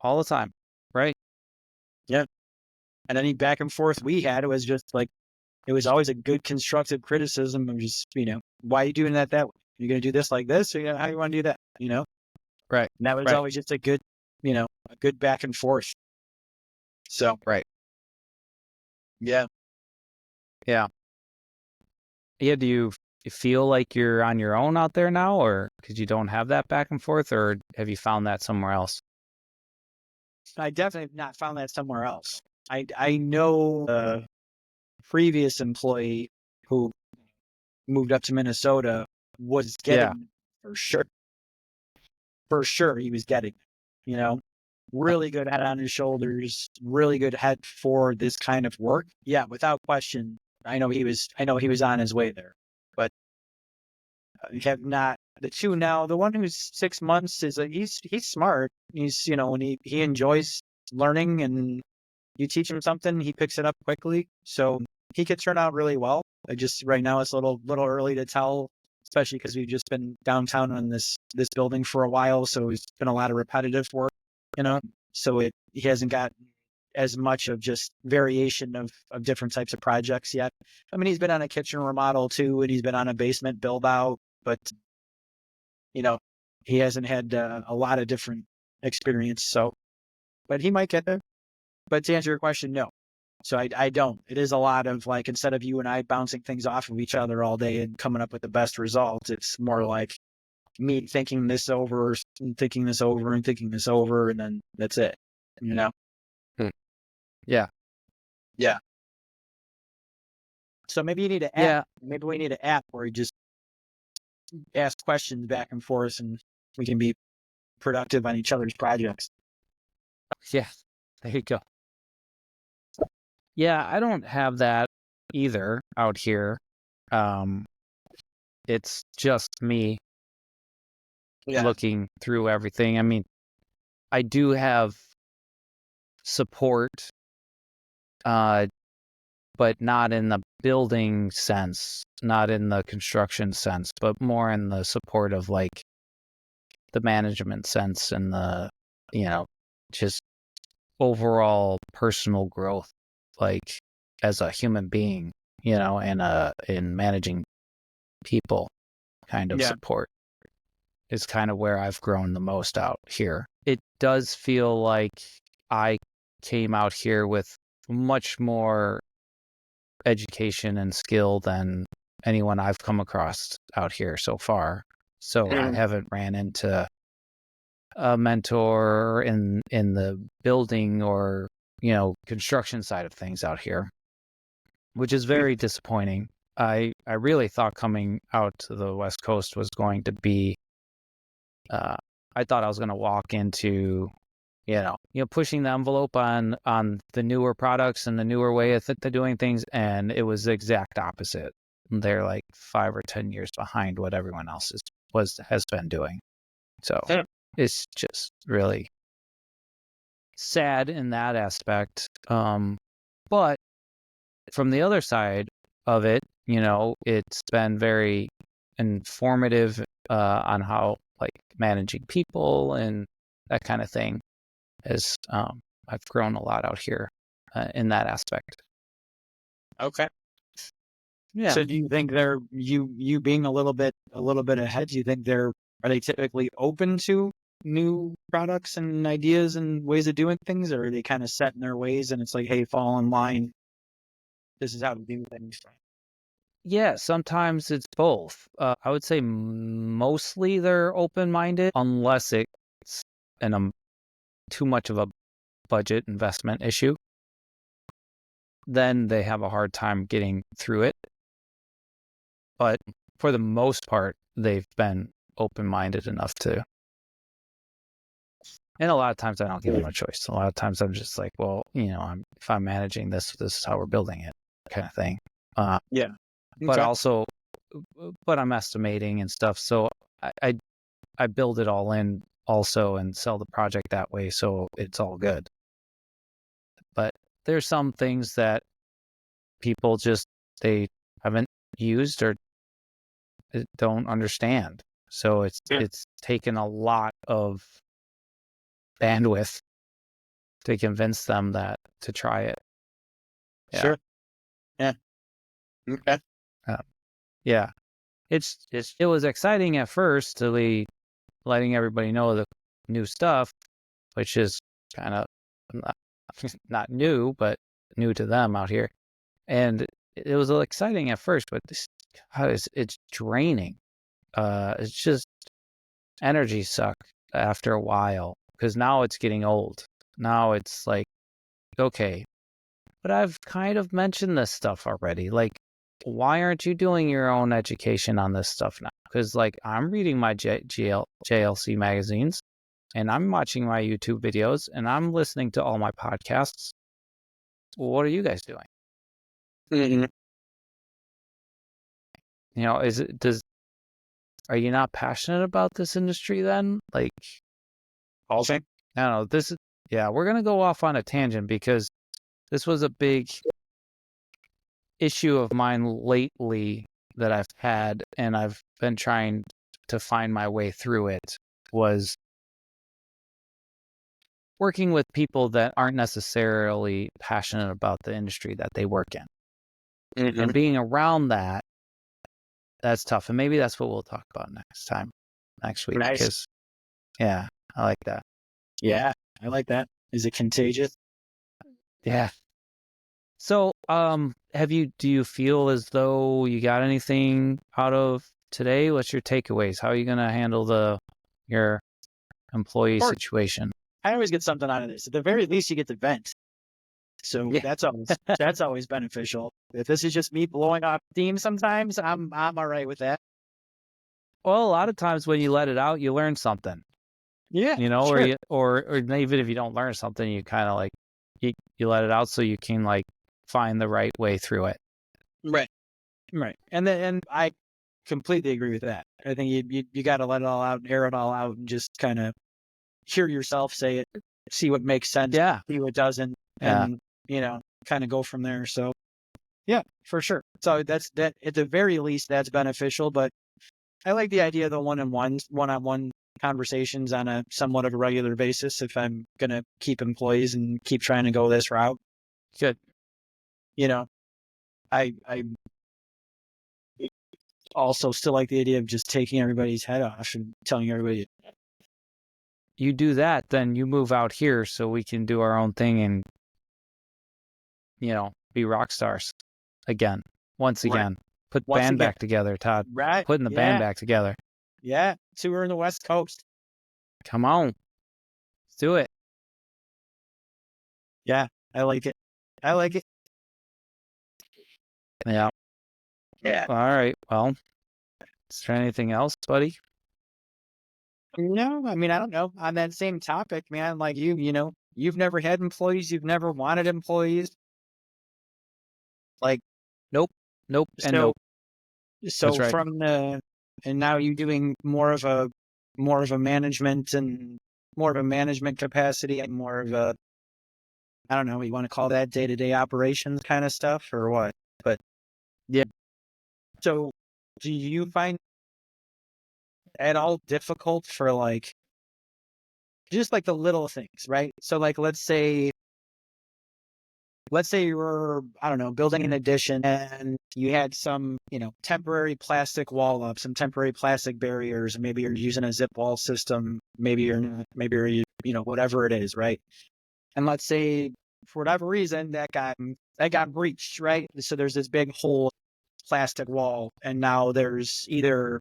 all the time. Right. yeah. And any back and forth we had, it was just like, it was always a good constructive criticism of just, why are you doing that way? You're going to do this like this, or how do you want to do that? Right. And that was always just a good, a good back and forth. So, right. Yeah. Yeah. Yeah. Do you feel like you're on your own out there now, or because you don't have that back and forth, or have you found that somewhere else? I definitely have not found that somewhere else. I know a previous employee who moved up to Minnesota was getting for sure. For sure he was getting, really good head on his shoulders, really good head for this kind of work. Yeah, without question. I know he was on his way there, but have not the two now. The one who's 6 months is he's smart. He's, and he enjoys learning, and you teach him something, he picks it up quickly. So he could turn out really well. I just right now it's a little early to tell, especially because we've just been downtown on this building for a while. So it's been a lot of repetitive work, So he hasn't got as much of just variation of different types of projects yet. I mean, he's been on a kitchen remodel too, and he's been on a basement build out, but he hasn't had a lot of different experience. So, but he might get there. But to answer your question, no. So I don't. It is a lot of like, instead of you and I bouncing things off of each other all day and coming up with the best results, it's more like me thinking this over and thinking this over and thinking this over, and then that's it. You know? Yeah. Yeah. So maybe you need an app. Yeah. Maybe we need an app where you just ask questions back and forth, and we can be productive on each other's projects. Yeah. There you go. Yeah, I don't have that either out here. It's just me looking through everything. I mean, I do have support, but not in the building sense, not in the construction sense, but more in the support of like the management sense and the, just overall personal growth, like as a human being, and in managing people kind of support is kind of where I've grown the most out here. It does feel like I came out here with much more education and skill than anyone I've come across out here so far. So I haven't ran into a mentor in the building or, construction side of things out here, which is very disappointing. I really thought coming out to the West Coast was going to be, I thought I was going to walk into, pushing the envelope on the newer products and the newer way of doing things, and it was the exact opposite. They're like 5 or 10 years behind what everyone else has been doing. So it's just really sad in that aspect. But from the other side of it, it's been very informative on how like managing people and that kind of thing. As I've grown a lot out here in that aspect. Okay. Yeah. So do you think they're you being a little bit ahead? Do you think are they typically open to new products and ideas and ways of doing things, or are they kind of set in their ways and it's like, hey, fall in line? This is how we do things. Yeah, sometimes it's both. I would say mostly they're open-minded, unless it's too much of a budget investment issue. Then they have a hard time getting through it. But for the most part, they've been open-minded enough to. And a lot of times I don't give them a choice. A lot of times I'm just like, well, if I'm managing this is how we're building it, kind of thing. Yeah. But also, but I'm estimating and stuff. So I build it all in also and sell the project that way. So it's all good. But there's some things that people just, they haven't used or don't understand. So it's taken a lot of bandwidth to convince them to try it. Yeah. Sure. Yeah. Okay. Yeah. It was exciting at first to be letting everybody know the new stuff, which is kind of not new, but new to them out here. And it was exciting at first, but it's draining. It's just energy suck after a while because now it's getting old. Now it's like, okay, but I've kind of mentioned this stuff already. Like, why aren't you doing your own education on this stuff now? Because like I'm reading my JLC magazines and I'm watching my YouTube videos and I'm listening to all my podcasts. Well, what are you guys doing? Mm-hmm. Are you not passionate about this industry then? Like, All thing? I don't know. We're going to go off on a tangent because this was a big issue of mine lately that I've had, and I've been trying to find my way through it, was working with people that aren't necessarily passionate about the industry that they work in. Mm-hmm. And being around that's tough. And maybe that's what we'll talk about next week. Nice. Because, yeah, I like that. Yeah, I like that. Is it contagious? Yeah. So, do you feel as though you got anything out of today? What's your takeaways? How are you going to handle your employee Of course, situation? I always get something out of this. At the very least, you get the vent. So Yeah. that's always beneficial. If this is just me blowing off steam sometimes, I'm all right with that. Well, a lot of times when you let it out, you learn something, Yeah, or sure. or even if you don't learn something, you kind of like, you let it out so you can like find the right way through it. Right. Right. And I completely agree with that. I think you got to let it all out, air it all out, and just kind of hear yourself say it, see what makes sense, Yeah. see what doesn't, Yeah. and kind of go from there. So yeah, for sure. So that's that. At the very least, that's beneficial. But I like the idea of the one-on-one conversations on a somewhat of a regular basis. If I'm gonna keep employees and keep trying to go this route, Good. you know, I also still like the idea of just taking everybody's head off and telling everybody, You do that, then you move out here so we can do our own thing and, be rock stars again. Once right, again. Put once band again, back together, Todd. right, Putting the band yeah, back together. yeah, tour in the West Coast, Come on. Let's do it. yeah, I like it, I like it, Yeah. yeah. All right. Well, is there anything else, buddy? No, I mean I don't know. On that same topic, man, like you've never had employees, you've never wanted employees, like Nope. Nope. And so. nope. That's So right. from the and now you doing more of a management and more of a management capacity and more of a I don't know, you want to call that day-to-day operations kind of stuff or what? But Yeah. so do you find at all difficult for like just like the little things, right? So like let's say you were, I don't know, building an addition and you had some, temporary plastic wall up, some temporary plastic barriers, and maybe you're using a zip wall system, maybe you're not, maybe you're, whatever it is, right? And let's say for whatever reason that got breached, right? So there's this big hole plastic wall, and now there's either,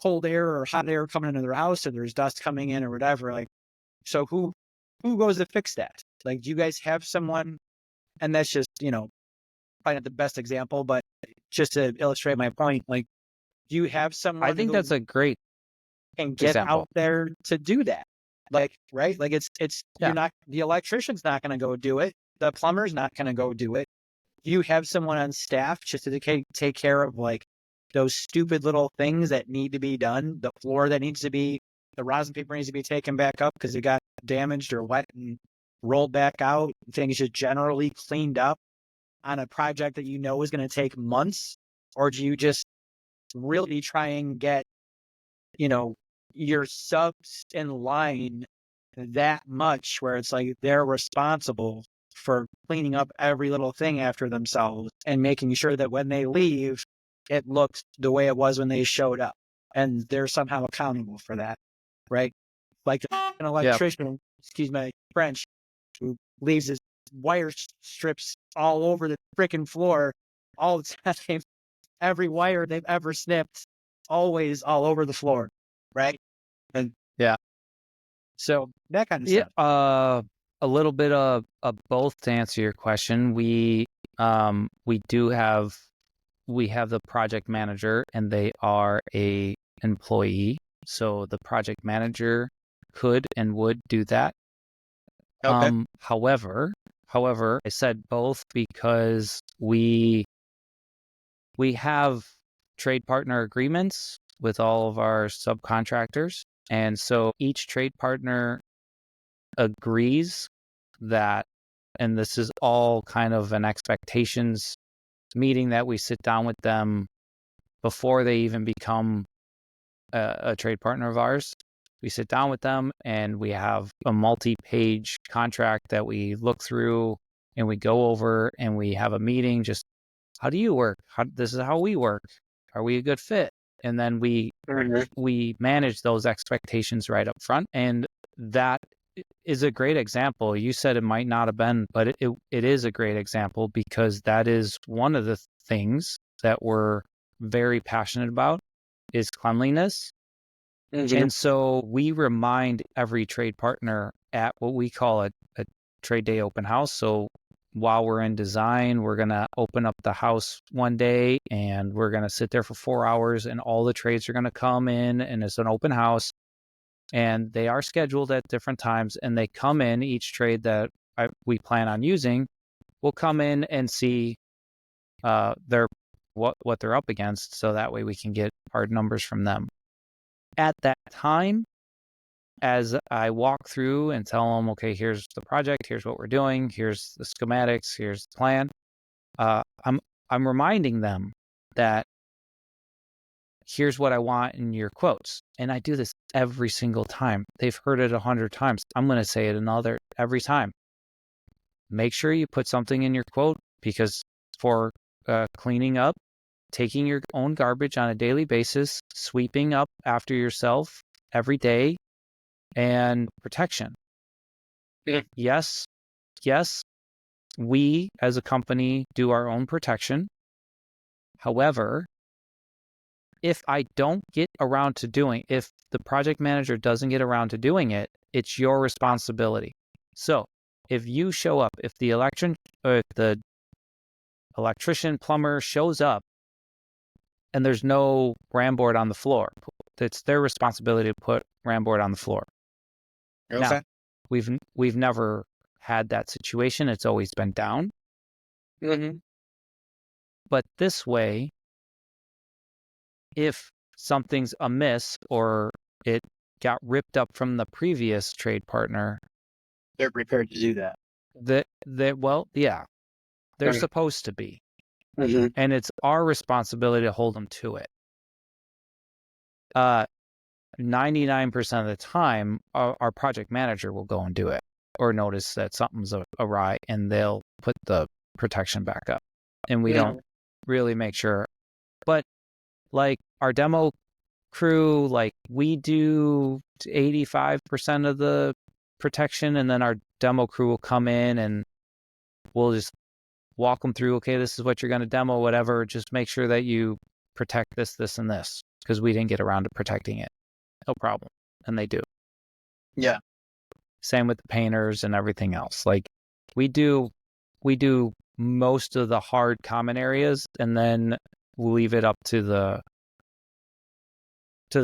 cold air or hot air coming into their house, or there's dust coming in or whatever. Like, so who goes to fix that? Like, do you guys have someone? And that's just, probably not the best example, but just to illustrate my point, like, do you have I someone think who that's a great can get example. out there to do that? Like, right? Like you're Yeah. not, the electrician's not going to go do it. The plumber's not going to go do it. You have someone on staff just to take care of like those stupid little things that need to be done. The floor that needs to be, the rosin paper needs to be taken back up because it got damaged or wet and rolled back out. Things just generally cleaned up on a project that is going to take months? Or do you just really try and get, you know, your subs in line that much where it's like they're responsible for cleaning up every little thing after themselves and making sure that when they leave, it looks the way it was when they showed up and they're somehow accountable for that, right? Like an Yeah. electrician, excuse my French, who leaves his wire strips all over the freaking floor all the time. Every wire they've ever snipped, always all over the floor, right? And Yeah. so that kind of Yeah. stuff. A little bit of both to answer your question. We do have the project manager, and they are a employee. So the project manager could and would do that. Okay. However, I said both because we have trade partner agreements with all of our subcontractors. And so each trade partner agrees that, and this is all kind of an expectations meeting that we sit down with them before they even become a trade partner of ours. We sit down with them and we have a multi-page contract that we look through and we go over and we have a meeting. Just, how do you work? This is how we work. Are we a good fit? And then we manage those expectations right up front. And that is a great example. You said it might not have been, but it is a great example because that is one of the things that we're very passionate about is cleanliness. And so we remind every trade partner at what we call a trade day open house. So while we're in design, we're going to open up the house one day and we're going to sit there for 4 hours and all the trades are going to come in and it's an open house and they are scheduled at different times and they come in each trade that we plan on using. We'll come in and see what they're up against. So that way we can get hard numbers from them. At that time, as I walk through and tell them, okay, here's the project, here's what we're doing, here's the schematics, here's the plan, I'm reminding them that here's what I want in your quotes. And I do this every single time. They've heard it 100 times. I'm going to say it every time. Make sure you put something in your quote because for cleaning up, taking your own garbage on a daily basis, sweeping up after yourself every day, and protection. Yes, we as a company do our own protection. However, if I don't get around to if the project manager doesn't get around to doing it, it's your responsibility. So if you show up, if the electrician plumber shows up and there's no ram board on the floor, it's their responsibility to put ram board on the floor. Okay. Now, we've never had that situation. It's always been down. But this way, if something's amiss or it got ripped up from the previous trade partner, they're prepared to do that. They're supposed to be. And it's our responsibility to hold them to it. 99% of the time, our project manager will go and do it or notice that something's awry and they'll put the protection back up. And we don't really make sure. But like our demo crew, like we do 85% of the protection and then our demo crew will come in and we'll just walk them through, okay, this is what you're going to demo, whatever. Just make sure that you protect this, this, and this because we didn't get around to protecting it. No problem. And they do. Yeah. Same with the painters and everything else. Like we do most of the hard common areas and then we'll leave it up to the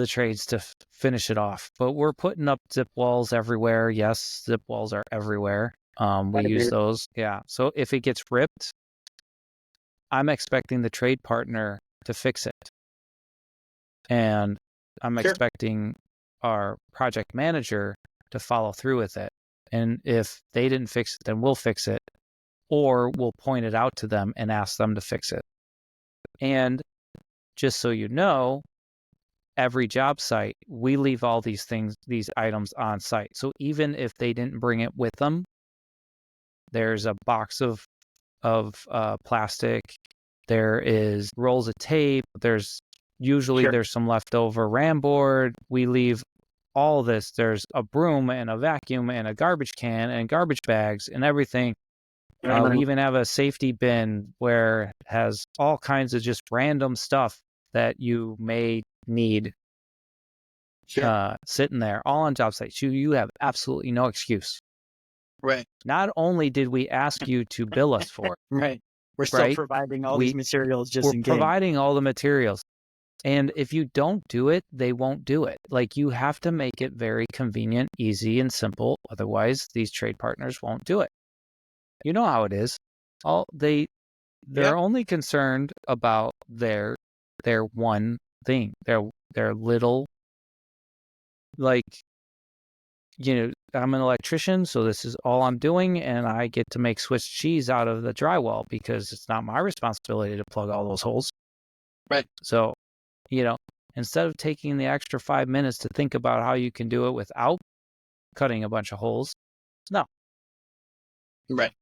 trades to finish it off. But we're putting up zip walls everywhere. Yes, zip walls are everywhere. We use those. Yeah. So if it gets ripped, I'm expecting the trade partner to fix it. And I'm expecting our project manager to follow through with it. And if they didn't fix it, then we'll fix it. Or we'll point it out to them and ask them to fix it. And just so you know, every job site, we leave all these items on site. So even if they didn't bring it with them, there's a box of plastic, there is rolls of tape, there's some leftover ram board. We leave all this. There's a broom and a vacuum and a garbage can and garbage bags and everything. We even have a safety bin where it has all kinds of just random stuff that you may need sitting there, all on job sites. You have absolutely no excuse. Right. Not only did we ask you to bill us for it. Right. We're still providing all these materials just in case. We're providing all the materials. And if you don't do it, they won't do it. Like you have to make it very convenient, easy, and simple. Otherwise, these trade partners won't do it. You know how it is. They're only concerned about their one thing. Their little, like, I'm an electrician, so this is all I'm doing, and I get to make Swiss cheese out of the drywall because it's not my responsibility to plug all those holes. Right. So, instead of taking the extra 5 minutes to think about how you can do it without cutting a bunch of holes, no. Right.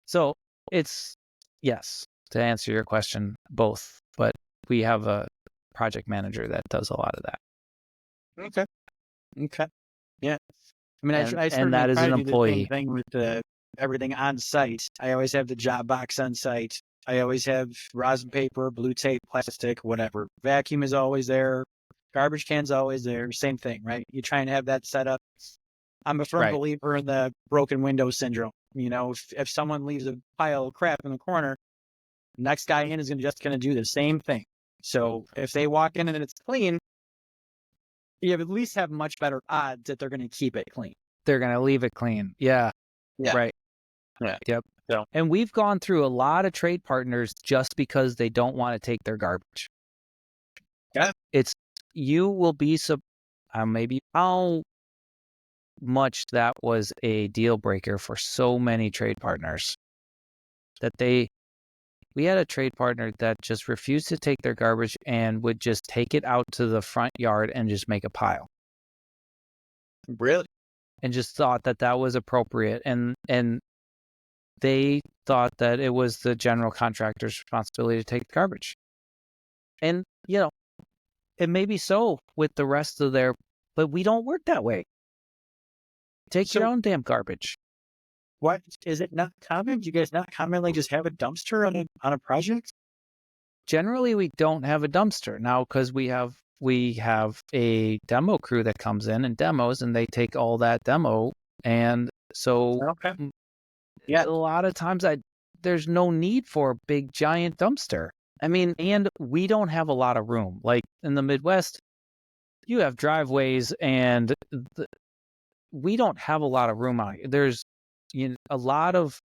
So it's, yes, to answer your question, both, but we have a project manager that does a lot of that. Okay. Yeah. I mean, I and certainly that is try an to do the same employee. thing with everything on site. I always have the job box on site. I always have rosin paper, blue tape, plastic, whatever. Vacuum is always there. Garbage can's always there. Same thing, right? You try and have that set up. I'm a firm Right. believer in the broken window syndrome. You know, if someone leaves a pile of crap in the corner, next guy in is just going to do the same thing. So if they walk in and it's clean, you at least have much better odds that they're going to keep it clean. They're going to leave it clean. Yeah. Yeah. Right. Yeah. Yep. So. And we've gone through a lot of trade partners just because they don't want to take their garbage. Yeah. You will be maybe how much that was a deal breaker for so many trade partners that we had a trade partner that just refused to take their garbage and would just take it out to the front yard and just make a pile. Really? And just thought that was appropriate. And they thought that it was the general contractor's responsibility to take the garbage. And, it may be so with the rest of but we don't work that way. Take your own damn garbage. What is it not common? Do you guys not commonly just have a dumpster on a project? Generally, we don't have a dumpster now because we have a demo crew that comes in and demos, and they take all that demo. And so, Okay. Yeah. a lot of times there's no need for a big giant dumpster. I mean, and we don't have a lot of room. Like in the Midwest, you have driveways, and we don't have a lot of room out here. There's a lot of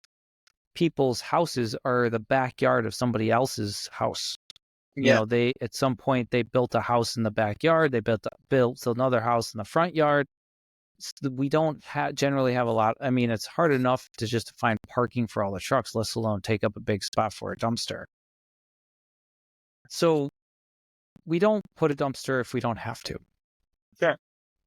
people's houses are the backyard of somebody else's house. Yeah. They at some point they built a house in the backyard. They built another house in the front yard. We don't generally have a lot. I mean, it's hard enough to just find parking for all the trucks, let alone take up a big spot for a dumpster. So we don't put a dumpster if we don't have to. Sure.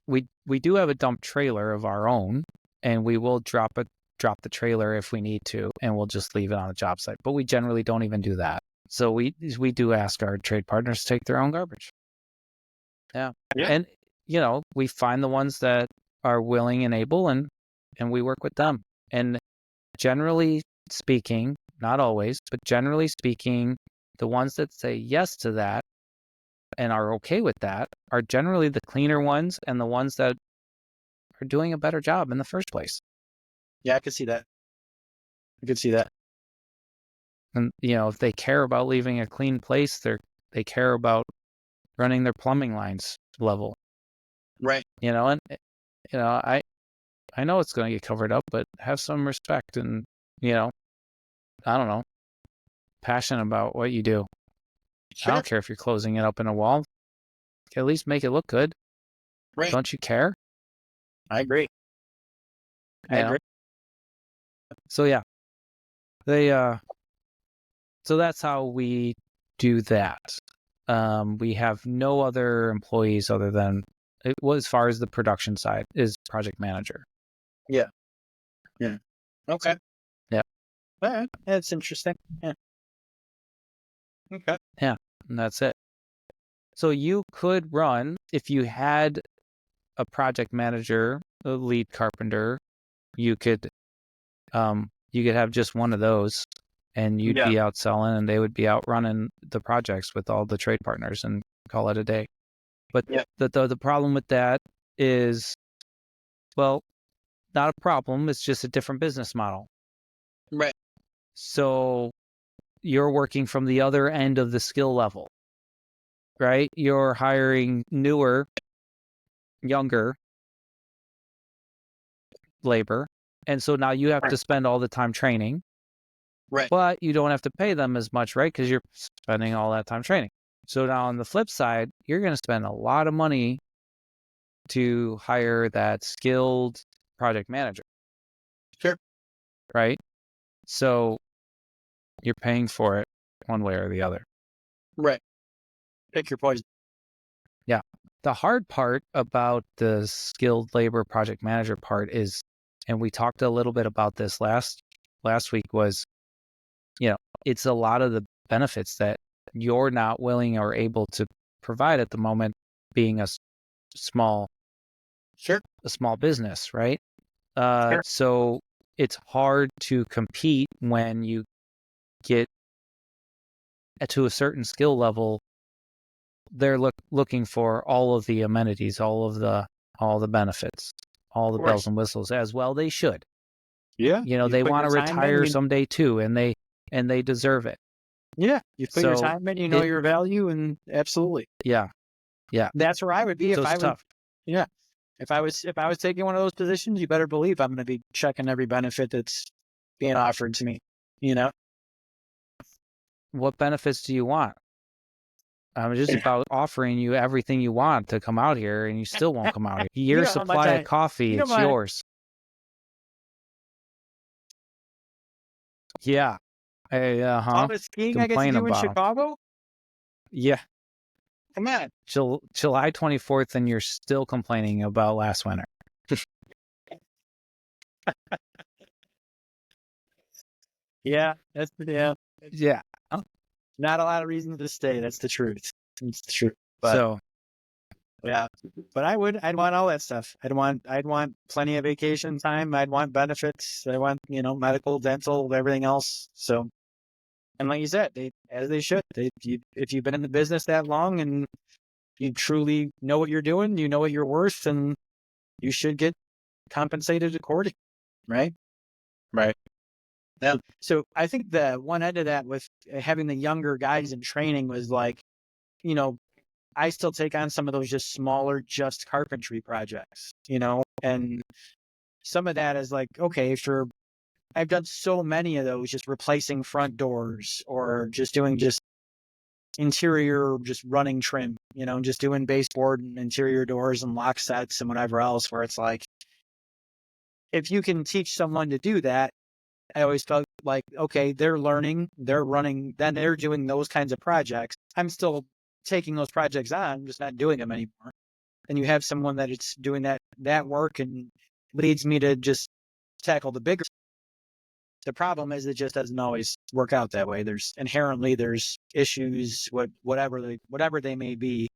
We do have a dump trailer of our own, and we will drop the trailer if we need to, and we'll just leave it on the job site. But we generally don't even do that. So we do ask our trade partners to take their own garbage. Yeah. And we find the ones that are willing and able, and we work with them. And generally speaking, not always, but generally speaking, the ones that say yes to that and are okay with that are generally the cleaner ones and the ones that are doing a better job in the first place. Yeah, I could see that. And if they care about leaving a clean place, they care about running their plumbing lines level. Right. And I know it's going to get covered up, but have some respect and I don't know, passion about what you do. Sure. I don't care if you're closing it up in a wall. At least make it look good. Right. Don't you care? I agree. I agree. So yeah, so that's how we do that. We have no other employees other than as far as the production side is project manager. Yeah. Yeah. Okay. Yeah. All right. That's interesting. Yeah. Okay. Yeah, and that's it. So you could run, if you had a project manager, a lead carpenter, you could have just one of those, and you'd be out selling, and they would be out running the projects with all the trade partners and call it a day. But the problem with that is, well, not a problem. It's just a different business model. Right. So you're working from the other end of the skill level, right? You're hiring newer, younger labor. And so now you have to spend all the time training. Right. But you don't have to pay them as much, right? Because you're spending all that time training. So now on the flip side, you're going to spend a lot of money to hire that skilled project manager. Sure. Right? So you're paying for it one way or the other. Right. Pick your poison. Yeah. The hard part about the skilled labor project manager part is, and we talked a little bit about this last week, was, it's a lot of the benefits that you're not willing or able to provide at the moment, being a small Sure. a small business, right? Sure. So it's hard to compete when you get to a certain skill level. They're looking for all of the amenities, all the benefits, all Of the bells course. and whistles, as well they should. Yeah. You know, You they put want your to time in. retire someday too, and they deserve it. Yeah. You put your So time in. You know your value, and absolutely. yeah. That's where I would be So if it's I was. tough. Yeah. If I was taking one of those positions, you better believe I'm going to be checking every benefit that's being offered to me. You know. What benefits do you want? I'm just about offering you everything you want to come out here, and you still won't come out here. You Your know how much supply of coffee, You know it's my. yours. Yeah. Hey, All the skiing I get to Complain do in about 'em. Chicago. Yeah. Come on. July 24th, and you're still complaining about last winter. Yeah. Yeah. Yeah. Not a lot of reasons to stay. That's the truth. It's the truth. But So yeah, but I'd want all that stuff. I'd want plenty of vacation time. I'd want benefits. I want, medical, dental, everything else. So, and like you said, as they should. If you've been in the business that long and you truly know what you're doing, you know what you're worth, and you should get compensated accordingly, right? right. Yeah. So I think the one end of that with having the younger guys in training was like, you know, I still take on some of those just smaller, just carpentry projects, and some of that is like, okay, sure. I've done so many of those, just replacing front doors or just doing just interior, just running trim, just doing baseboard and interior doors and lock sets and whatever else, where it's like, if you can teach someone to do that, I always felt like, okay, they're learning, they're running, then they're doing those kinds of projects. I'm still taking those projects on, I'm just not doing them anymore. And you have someone that it's doing that work and leads me to just tackle the bigger. The problem is it just doesn't always work out that way. There's issues, whatever they may be.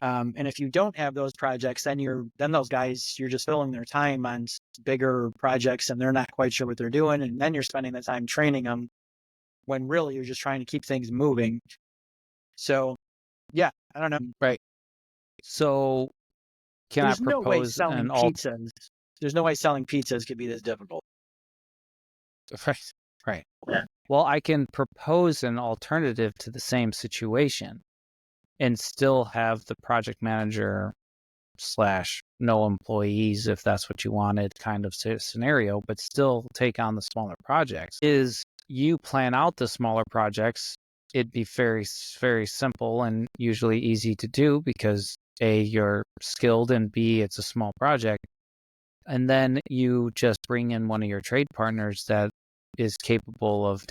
And if you don't have those projects, then those guys, you're just filling their time on bigger projects and they're not quite sure what they're doing. And then you're spending the time training them when really you're just trying to keep things moving. So yeah, I don't know. Right. So can There's I no way propose selling an alt? pizzas. There's no way selling pizzas could be this difficult. Right. Right. Yeah. Well, I can propose an alternative to the same situation and still have the project manager / no employees, if that's what you wanted, kind of scenario, but still take on the smaller projects. Is you plan out the smaller projects, it'd be very, very simple and usually easy to do because A, you're skilled, and B, it's a small project. And then you just bring in one of your trade partners that is capable of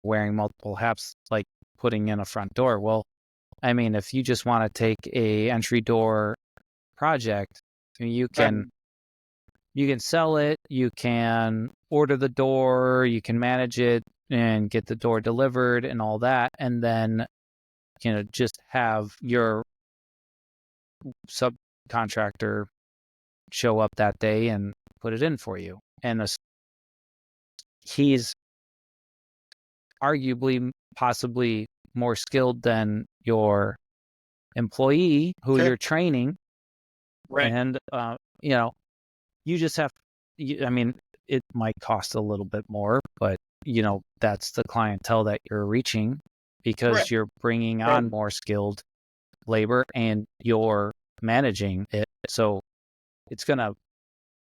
wearing multiple hats, like putting in a front door. Well, I mean, if you just want to take a entry door project, you can sell it, you can order the door, you can manage it and get the door delivered and all that, and then just have your subcontractor show up that day and put it in for you. And he's arguably possibly more skilled than your employee who Sure. you're training. Right. And you just have, I mean, it might cost a little bit more, but that's the clientele that you're reaching because Right. you're bringing on more skilled labor and you're managing it. So it's going to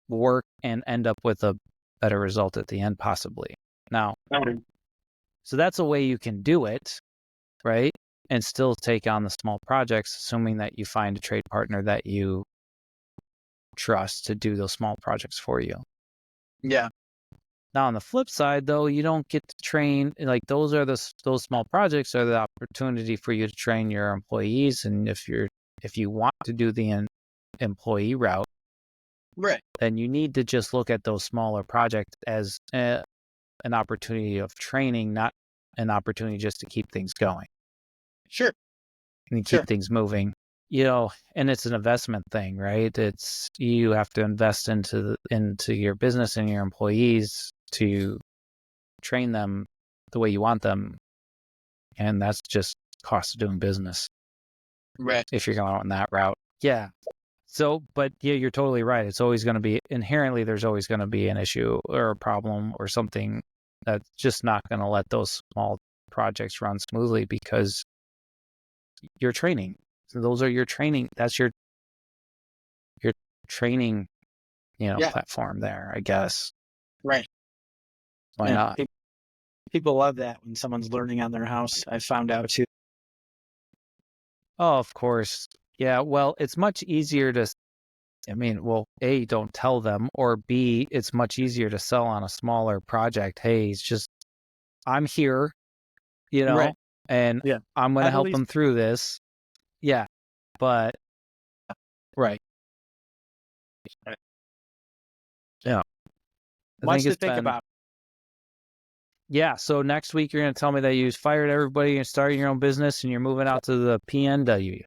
work and end up with a better result at the end, possibly. Now, so that's a way you can do it, right? And still take on the small projects, assuming that you find a trade partner that you trust to do those small projects for you. Yeah. Now, on the flip side, though, you don't get to train, like those small projects are the opportunity for you to train your employees. And if you want to do the employee route, Right. then you need to just look at those smaller projects as an opportunity of training, not an opportunity just to keep things going. Sure. And keep things moving. and it's an investment thing, right? It's you have to invest into your business and your employees to train them the way you want them, and that's just cost of doing business. Right. If you're going on that route, yeah. So, but yeah, you're totally right. It's always going to be inherently. There's always going to be an issue or a problem or something that's just not going to let those small projects run smoothly because you're training. So those are your training. That's your training, platform there, I guess. Right. Why Yeah. not? People love that when someone's learning on their house. I found out too. Oh, of course. Yeah. Well, it's much easier to, A, don't tell them, or B, it's much easier to sell on a smaller project. Hey, it's just, I'm here, Right. and Yeah. I'm going to At help least- them through this. Yeah. But, right. Yeah. Much to think about. Yeah. So next week, you're going to tell me that you fired everybody and starting your own business and you're moving out to the PNW.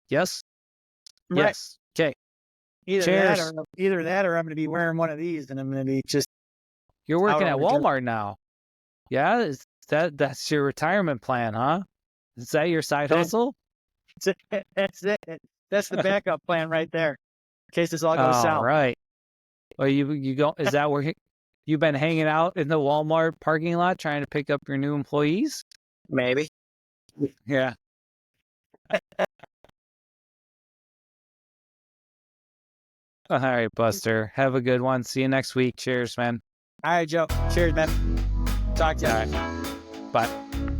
Yes? Right. Yes. Okay. Either Cheers. that or I'm going to be wearing one of these and I'm going to be just. You're working at out on Walmart now. Yeah. That's your retirement plan, huh? Is that your side hustle? That's it. That's the backup plan right there. In case this all goes south. Right. Well, you go. Is that where you've been hanging out in the Walmart parking lot trying to pick up your new employees? Maybe. Yeah. All right, Buster. Have a good one. See you next week. Cheers, man. All right, Joe. Cheers, man. Talk to you. All right. Bye.